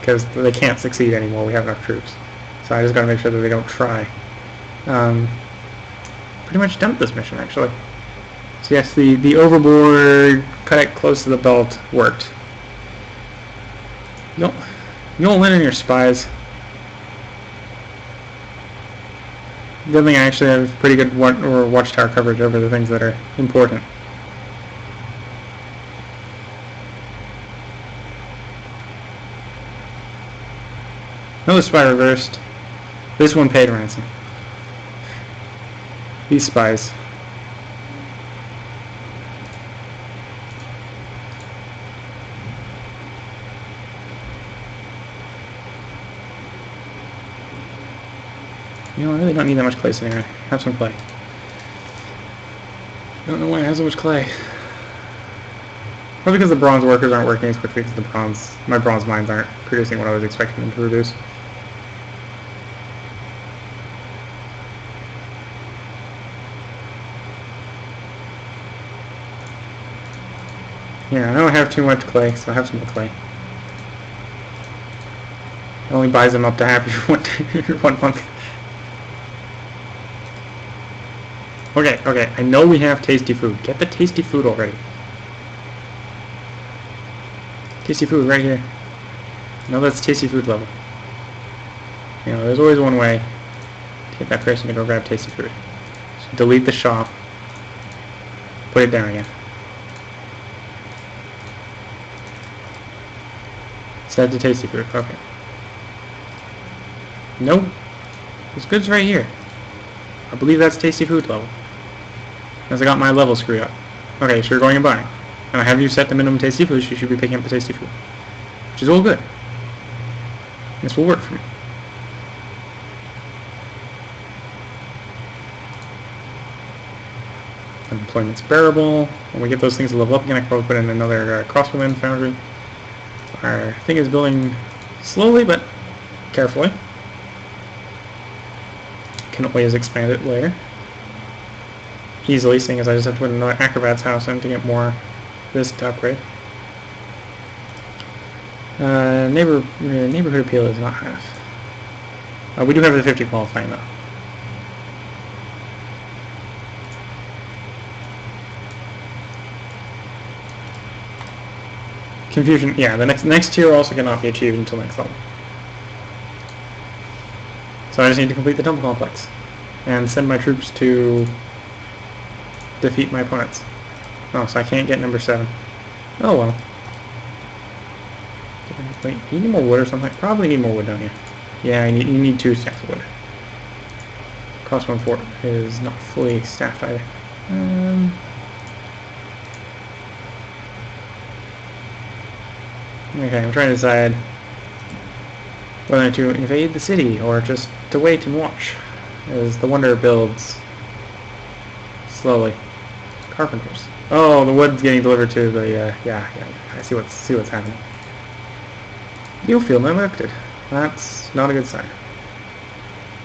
Speaker 1: because they can't succeed anymore. We have enough troops. So I just got to make sure that they don't try. Pretty much done with this mission, actually. So yes, the overboard, cut it close to the belt, worked. You'll win in your spies. Good thing I actually have pretty good watchtower coverage over the things that are important. Another spy reversed. This one paid ransom. These spies. You know, I really don't need that much clay sitting there. Have some clay. Don't know why I have so much clay. Probably because the bronze workers aren't working as quickly because my bronze mines aren't producing what I was expecting them to produce. Yeah, I don't have too much clay, so I have some more clay. It only buys them up to happy for 1 month. Okay, I know we have tasty food. Get the tasty food already. Tasty food right here. No, that's tasty food level. You know, there's always one way to get that person to go grab tasty food. So delete the shop. Put it down again. Set to tasty food. Okay. Nope. This good's right here. I believe that's tasty food level. Because I got my level screwed up. Okay, so you're going and buying. And I have you set the minimum tasty food, so you should be picking up the tasty food. Which is all good. This will work for me. Unemployment's bearable. When we get those things to level up again, I can probably put in another crossbowman foundry. Our thing is building slowly, but carefully. Can always expand it later. Easily, seeing as I just have to put another acrobat's house in to get more this to upgrade. Neighborhood appeal is not half. We do have the 50 qualifying though. Confusion, yeah, the next tier also cannot be achieved until next level. So I just need to complete the temple complex and send my troops to defeat my opponents. Oh, so I can't get number 7. Oh well. Wait, you need more wood or something? Probably need more wood, don't you? Yeah, you need 2 stacks of wood. Crossbow fort is not fully staffed either. Okay, I'm trying to decide whether to invade the city or just to wait and watch as the Wonder builds slowly. Carpenters. Oh, the wood's getting delivered to the, yeah, I see what's happening. You feel neglected. That's not a good sign.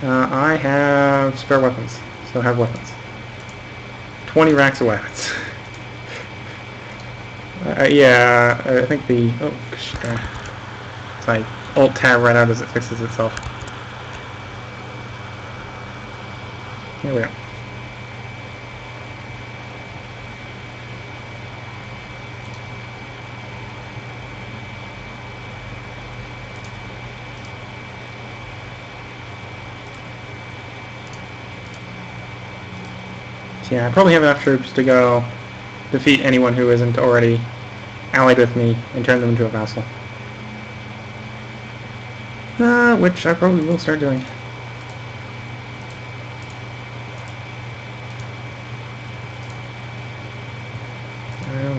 Speaker 1: I have spare weapons, so have weapons. 20 racks of weapons. Yeah, I think the... Oh, it's like Alt-Tab right out as it fixes itself. Here we go. So yeah, I probably have enough troops to go defeat anyone who isn't already allied with me and turn them into a vassal. Which I probably will start doing.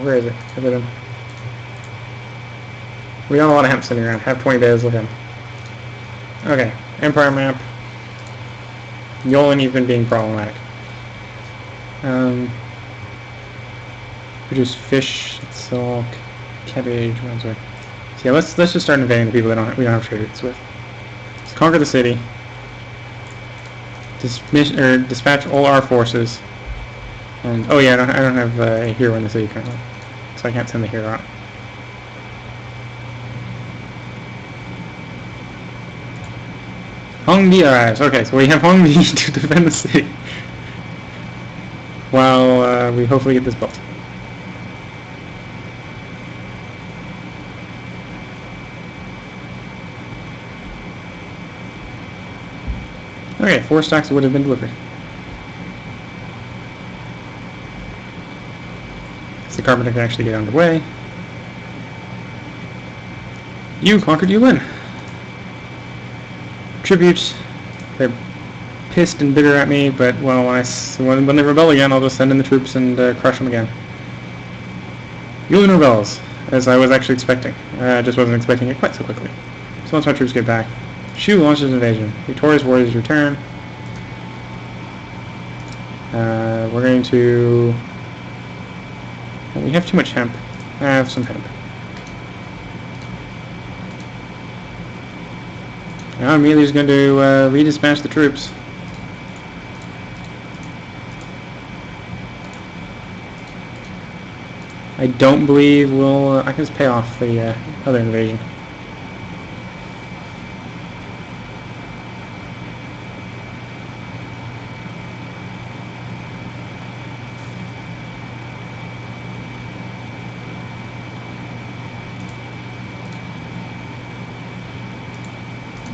Speaker 1: Where is it? Look at him. We got a lot of hemp sitting around. Have 20 days with him. Okay, Empire map. You've been being problematic. Produce fish, silk, cabbage, so yeah, let's just start invading the people that we don't have trade routes with. Let's conquer the city. Dispatch all our forces. And oh yeah, I don't have a hero in the city currently, so I can't send the hero out. Hongdi arrives. Okay, so we have Hongdi to defend the city. While we hopefully get this built. Okay, 4 stacks would have been delivered. So the carpenter can actually get underway. You conquered, you win. Tribute. They're pissed and bitter at me, but well, when they rebel again, I'll just send in the troops and crush them again. Yulin rebels, as I was actually expecting. I just wasn't expecting it quite so quickly. So once my troops get back, Shu launches invasion. Victorious warriors return. We're going to... Well, we have too much hemp. I have some hemp. Now I'm immediately just going to redispatch the troops. I don't believe we'll... I can just pay off the other invasion.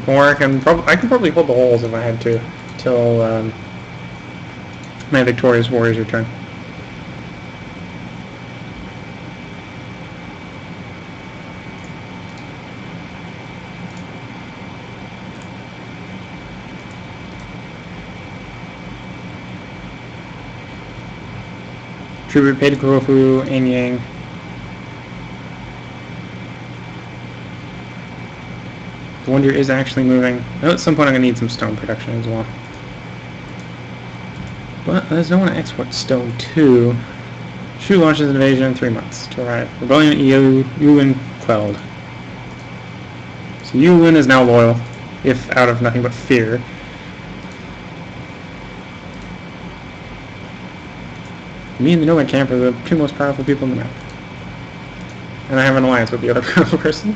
Speaker 1: Or I can probably hold the holes if I had to, till my victorious warriors return. Tribute paid to Kurofu, Anyang. The Wonder is actually moving. I know at some point I'm going to need some stone production as well. But there's no one to export stone to. Shu launches an invasion in 3 months to arrive. Rebellion at Yulin quelled. So Yulin is now loyal, if out of nothing but fear. Me and the Nomad Camp are the two most powerful people in the map. And I have an alliance with the other powerful person.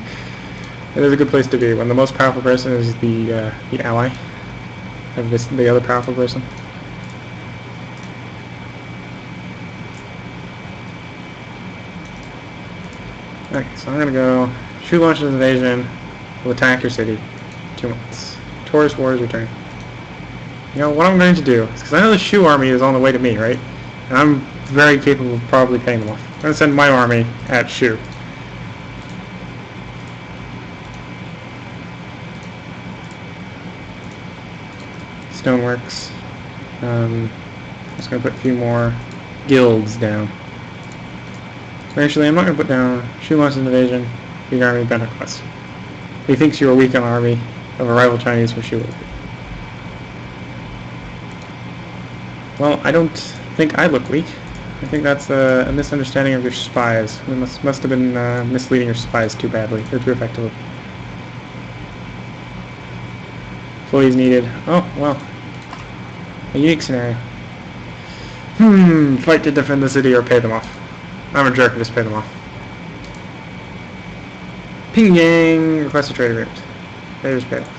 Speaker 1: It is a good place to be when the most powerful person is the ally of the other powerful person. Okay, so I'm gonna go. Shu launches an invasion. Will attack your city. 2 months. Taurus Wars return. You know what I'm going to do is because I know the Shu army is on the way to me, right? And I'm very capable of probably paying them off. I'm gonna send my army at Shu. Stoneworks. Just going to put a few more guilds down. Actually, I'm not going to put down Shu launches an invasion, big army, Bennett quest. He thinks you're a weak on army of a rival Chinese for Shu. Well, I don't think I look weak. I think that's a misunderstanding of your spies. We must have been misleading your spies too badly, or too effectively. Employees needed. Oh, well. A unique scenario. Fight to defend the city or pay them off. I'm a jerk, just pay them off. Pyongyang requests a trade agreement. They just pay off.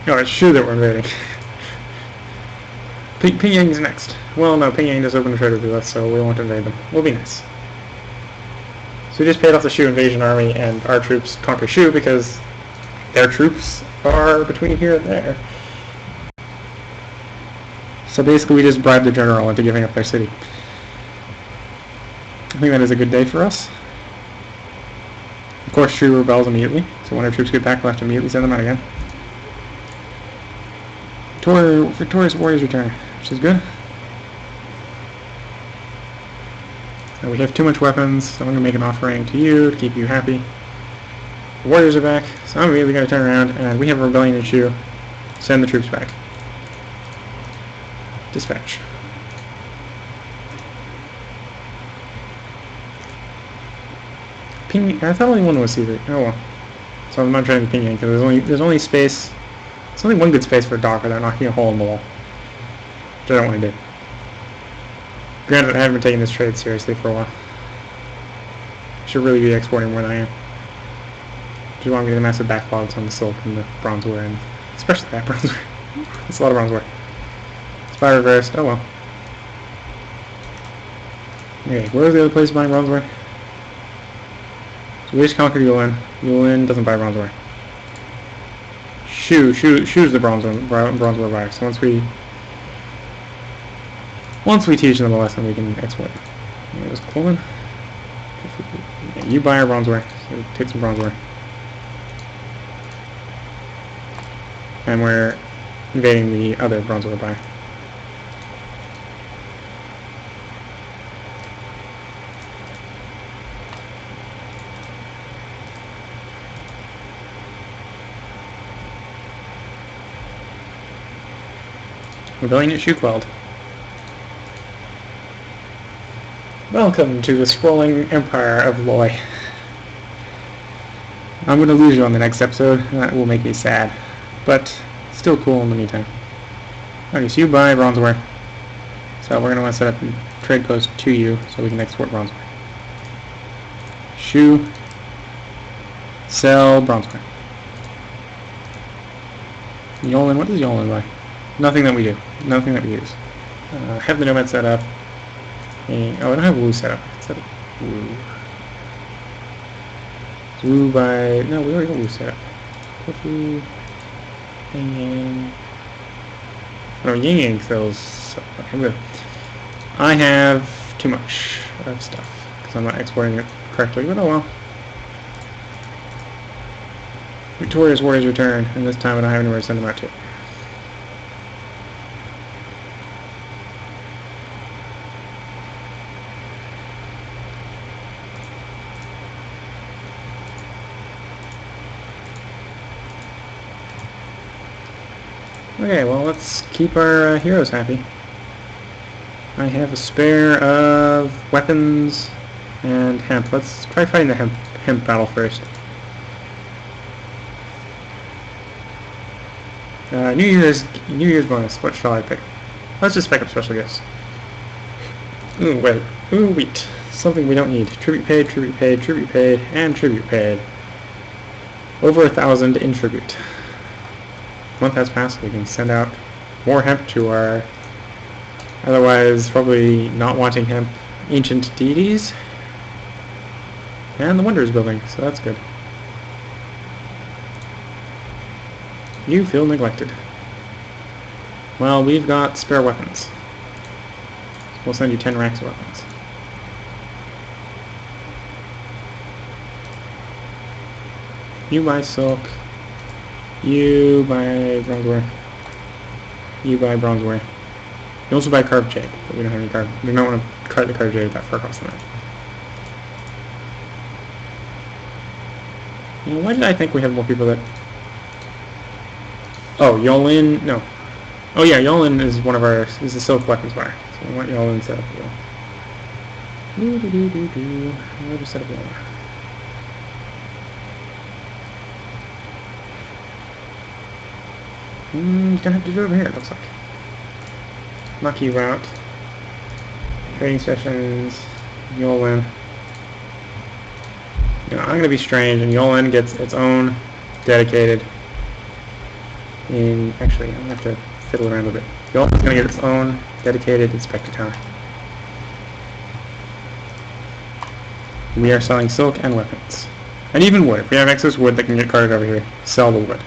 Speaker 1: Oh, it's Shu that we're invading. Pyongyang's next. Well, no, Pyongyang just opened a trade with us, so we won't invade them. We'll be nice. So we just paid off the Shu invasion army, and our troops conquer Shu because their troops are between here and there. So basically we just bribed the general into giving up their city. I think that is a good day for us. Of course, Shu rebels immediately, so when our troops get back, we'll have to immediately send them out again. Victorious warriors return, which is good. Now we have too much weapons, so I'm going to make an offering to you to keep you happy. The warriors are back, so I'm immediately going to turn around, and we have a rebellion in Shu. Send the troops back. Dispatch. I thought only one was secret. Oh well. So I'm not trying to Pyongyang because there's only space. There's only one good space for a dock without knocking a hole in the wall, which I don't want to do. Granted, I haven't been taking this trade seriously for a while. I should really be exporting more than I am. Which is why I'm getting massive backlogs on the silk and the bronzeware, and especially that bronzeware. It's a lot of bronzeware. Spy reversed. Oh well. Okay, where are the other places buying bronzeware? So we just conquered Yulin. Yulin doesn't buy bronzeware. Shu's the bronzeware buyer. So once we teach them the lesson, we can export. There's Coleman. Yeah, you buy our bronzeware. So take some bronzeware. And we're invading the other bronzeware buyer. Rebellion at Shuqueld. Welcome to the sprawling empire of Loy. I'm going to lose you on the next episode, and that will make me sad. But, still cool in the meantime. Okay, so you buy bronzeware. So we're going to want to set up a trade post to you, so we can export bronzeware. Shoe. Sell bronzeware. Yolan, what does Yolan buy? Nothing that we do. Nothing that we use. Have the nomad set up. And, oh, I don't have Woo set up. Set up Woo. Woo by... No, we already got Woo set up. Tofu. Yang Yang. No, Yang Yang sells... Okay, good. I have too much of stuff, because I'm not exporting it correctly, but oh well. Victorious warriors return, and this time I don't have anywhere to send them out to. Okay, well, let's keep our heroes happy. I have a spare of weapons and hemp. Let's try fighting the hemp battle first. New Year's bonus. What shall I pick? Let's just pick up special gifts. Ooh, wait. Ooh, wheat. Something we don't need. Tribute paid, tribute paid, tribute paid, and tribute paid. Over 1,000 in tribute. A month has passed. We can send out more hemp to our otherwise probably not wanting hemp ancient deities. And the wonder is building, so that's good. You feel neglected. Well, we've got spare weapons. We'll send you 10 racks of weapons. You buy silk. You buy bronzeware. You buy bronzeware. You also buy carved jade, but we don't have any carved. We don't want to cut the carved jade that far across the map. You know, why did I think we had more people that... Oh, Yolin... No. Oh yeah, Yolin is one of our... is the silk weapons buyer. So we want Yolin set up here. I'll just set up Yolin. Gonna have to do it over here, it looks like. Lucky route. Trading sessions. Yolin. You know, I'm gonna be strange, and Yolin gets its own dedicated. Actually, I'm gonna have to fiddle around a bit. Yolin's gonna get its own dedicated inspector tower. We are selling silk and weapons, and even wood. If we have excess wood that can get carted over here, sell the wood.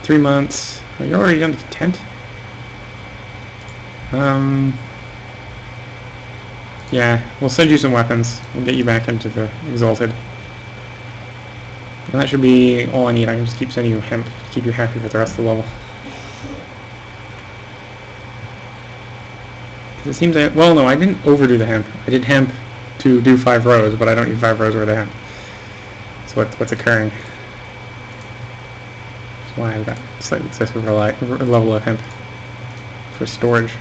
Speaker 1: 3 months. Are you already done the tent? Yeah, we'll send you some weapons. We'll get you back into the Exalted. And that should be all I need. I can just keep sending you hemp to keep you happy with the rest of the level. It seems that... Well, no, I didn't overdo the hemp. I did hemp to do 5 rows, but I don't need 5 rows worth of hemp. So what's occurring? That's why I've got slightly excessive level of hemp for storage.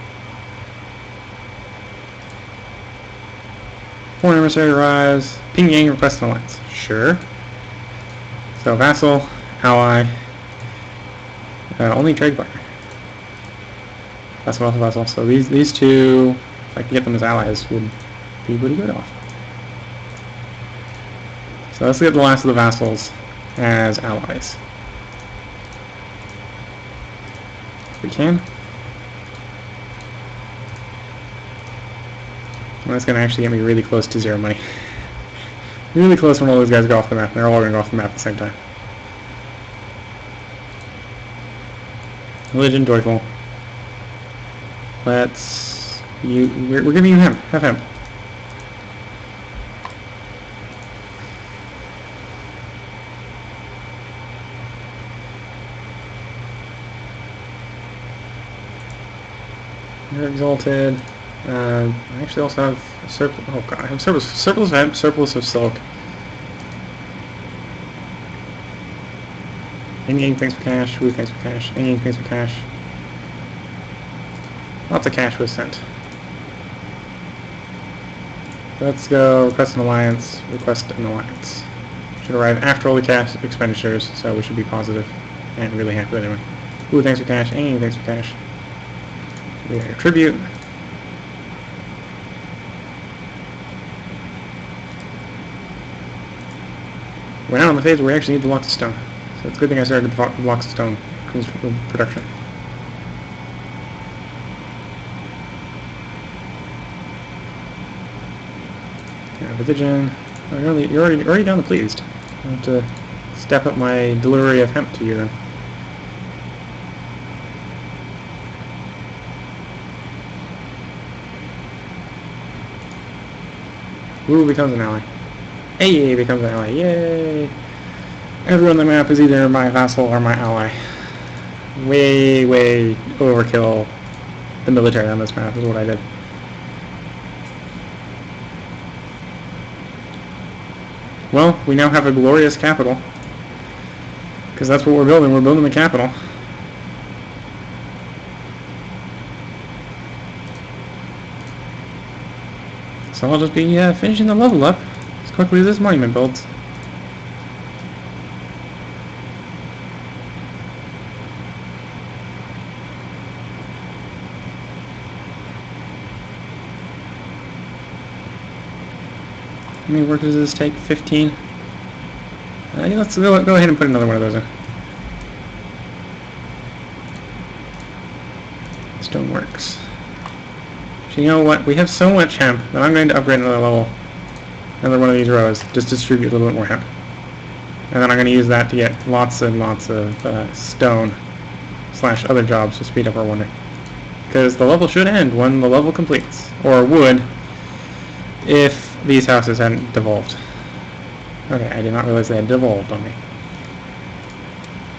Speaker 1: Foreign emissary rise. Ping Yang request an alliance. Sure. So vassal, ally, only trade partner. Vassal. So these two, if I can get them as allies, would be pretty good off. So let's get the last of the vassals as allies. If we can. Well, that's going to actually get me really close to 0 money. Really close when all those guys go off the map. They're all going to go off the map at the same time. Religion, joyful. Let's... We're giving you hemp. Have hemp. You're exalted. I actually also have a surplus. Oh god, I have surplus of hemp, surplus of silk. Ing thanks for cash. Wu thanks for cash. Ing thanks for cash. Lots of cash was sent. Let's go request an alliance. Request an alliance. Should arrive after all the cash expenditures, so we should be positive and really happy with everyone. Wu thanks for cash. Ing thanks for cash. We got your tribute. We're now in the phase where we actually need the blocks of stone. So it's a good thing I started the blocks of stone production. Yeah, Vitigen. Oh, you're already down the pleased. I have to step up my delivery of hemp to you then. Wu becomes an ally. Hey, becomes an ally. Yay! Everyone on the map is either my vassal or my ally. Way overkill the military on this map is what I did. Well, we now have a glorious capital. Because that's what we're building. We're building the capital. So I'll just be finishing the level up as quickly as this monument builds. How many workers does this take? 15? Let's go ahead and put another one of those in. Stoneworks. So you know what? We have so much hemp that I'm going to upgrade another level. Another one of these rows. Just distribute a little bit more hemp. And then I'm going to use that to get lots and lots of stone / other jobs to speed up our wonder. Because the level should end when the level completes. Or would if these houses hadn't devolved. Okay, I did not realize they had devolved on me.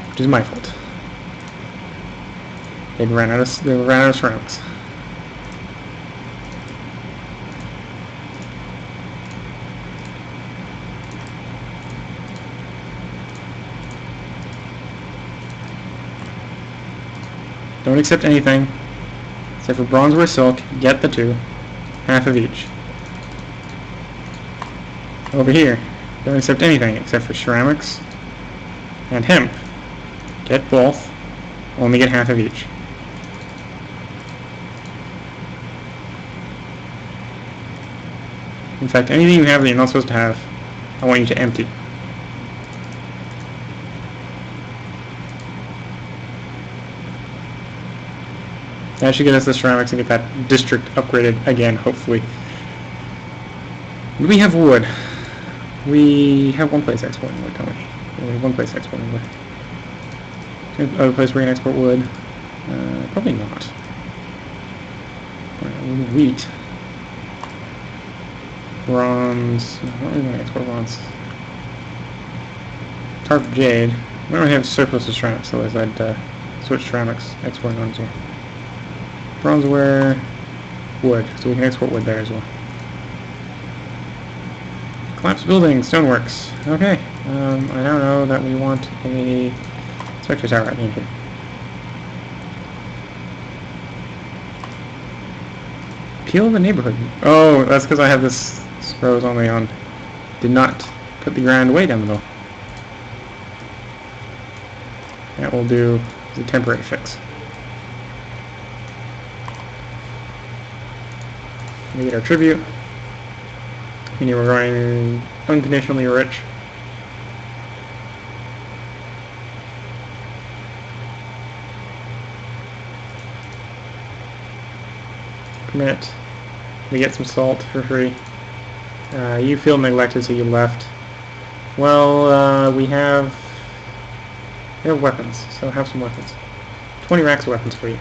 Speaker 1: Which is my fault. They ran out of ceramics. Don't accept anything except for bronze or silk. Get the two. Half of each. Over here, don't accept anything except for ceramics and hemp. Get both. Only get half of each. In fact, anything you have that you're not supposed to have, I want you to empty. That should get us the ceramics and get that district upgraded again, hopefully. We have wood. We have one place exporting wood, don't we? We have one place exporting wood. Other place where we can export wood? Probably not. Wheat. Bronze. No, I don't really want to export bronze. Tarp jade. We don't really have surplus of ceramics, so I'd switch ceramics, exporting on as well. Bronzeware, wood, so we can export wood there as well. Collapsed building, stoneworks. Okay, I now know that we want a spectre tower right in here. Peel the neighborhood. Oh, that's because I have this rows only on. Did not put the ground way down the middle. That will do as a temporary fix. We get our tribute. Meaning we're going unconditionally rich. Permit. We get some salt for free. You feel neglected, so you left. Well, we have weapons, so have some weapons. 20 racks of weapons for you.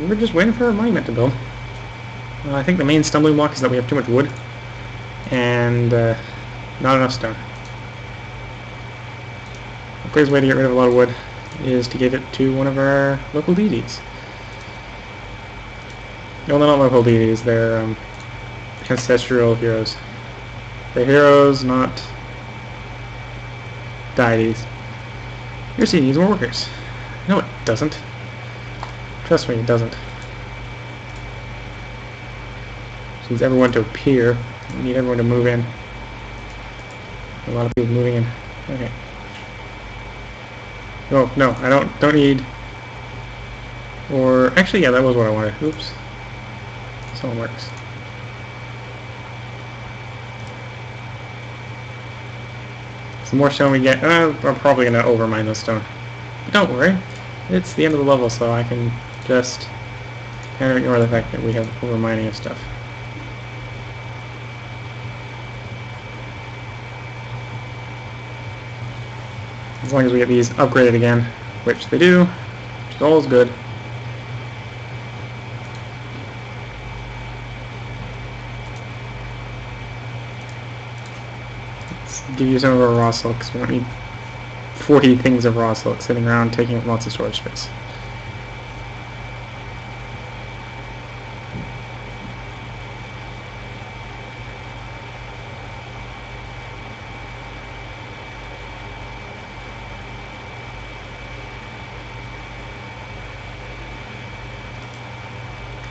Speaker 1: We're just waiting for a monument to build. I think the main stumbling block is that we have too much wood and not enough stone. Quickest way to get rid of a lot of wood is to give it to one of our local deities. No, they're not local deities, they're ancestral heroes. They're heroes, not deities. Your city needs more workers. No, it doesn't. Trust me, it doesn't. It needs everyone to appear. We need everyone to move in. A lot of people moving in. Okay. Oh, no, I don't need... Or, actually, yeah, that was what I wanted. Oops. This all works. The more stone we get, I'm probably going to overmine this stone. But don't worry, it's the end of the level, so I can just kind of ignore the fact that we have overmining of stuff. As long as we get these upgraded again, which they do, which is always good. Give you some of our raw silk, because we don't need 40 things of raw silk sitting around taking up lots of storage space.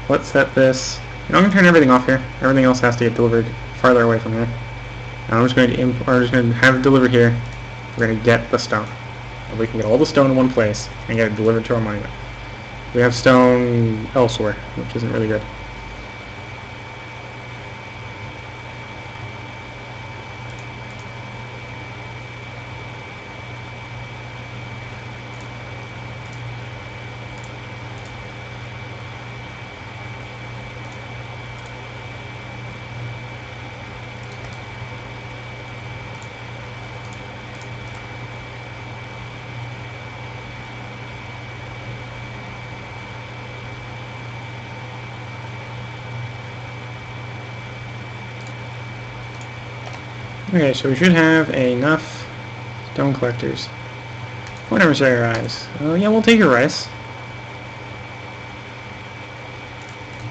Speaker 1: Let's set this. I'm going to turn everything off here. Everything else has to get delivered farther away from here. I'm just going to have it delivered here. We're going to get the stone. And we can get all the stone in one place and get it delivered to our monument. We have stone elsewhere, which isn't really good. Okay, so we should have enough stone collectors. Point Emissary Rise. Yeah, we'll take your rice.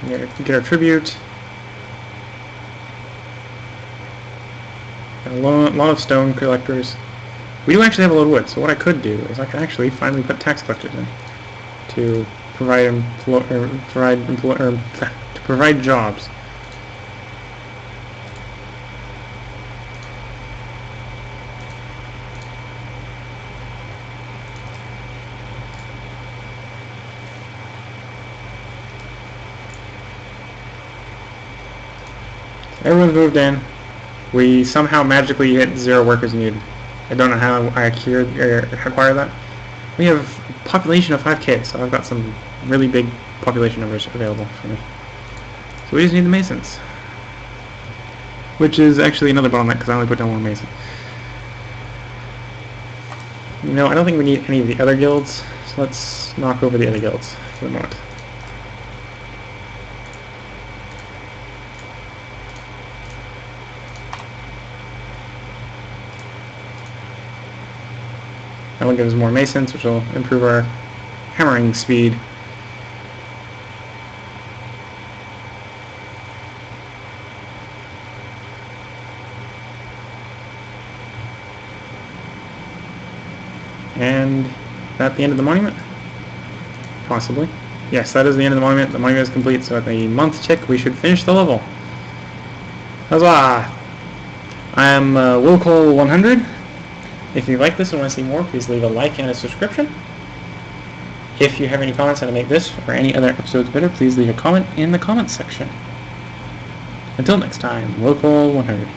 Speaker 1: Get our tribute. Got a lot of stone collectors. We do actually have a lot of wood, so what I could do is I could actually finally put tax collectors in to provide jobs. Everyone's moved in. We somehow magically hit 0 workers needed. I don't know how I acquired that. We have a population of 5k, so I've got some really big population numbers available for me. So we just need the masons. Which is actually another bottleneck because I only put down 1 mason. No, I don't think we need any of the other guilds, so let's knock over the other guilds for the moment. That will give us more masons, which will improve our hammering speed. And is that the end of the monument? Possibly. Yes, that is the end of the monument. The monument is complete, so at the month tick we should finish the level. Huzzah! I am Willcol100. If you like this and want to see more, please leave a like and a subscription. If you have any comments on how to make this or any other episodes better, please leave a comment in the comments section. Until next time, Willcol100.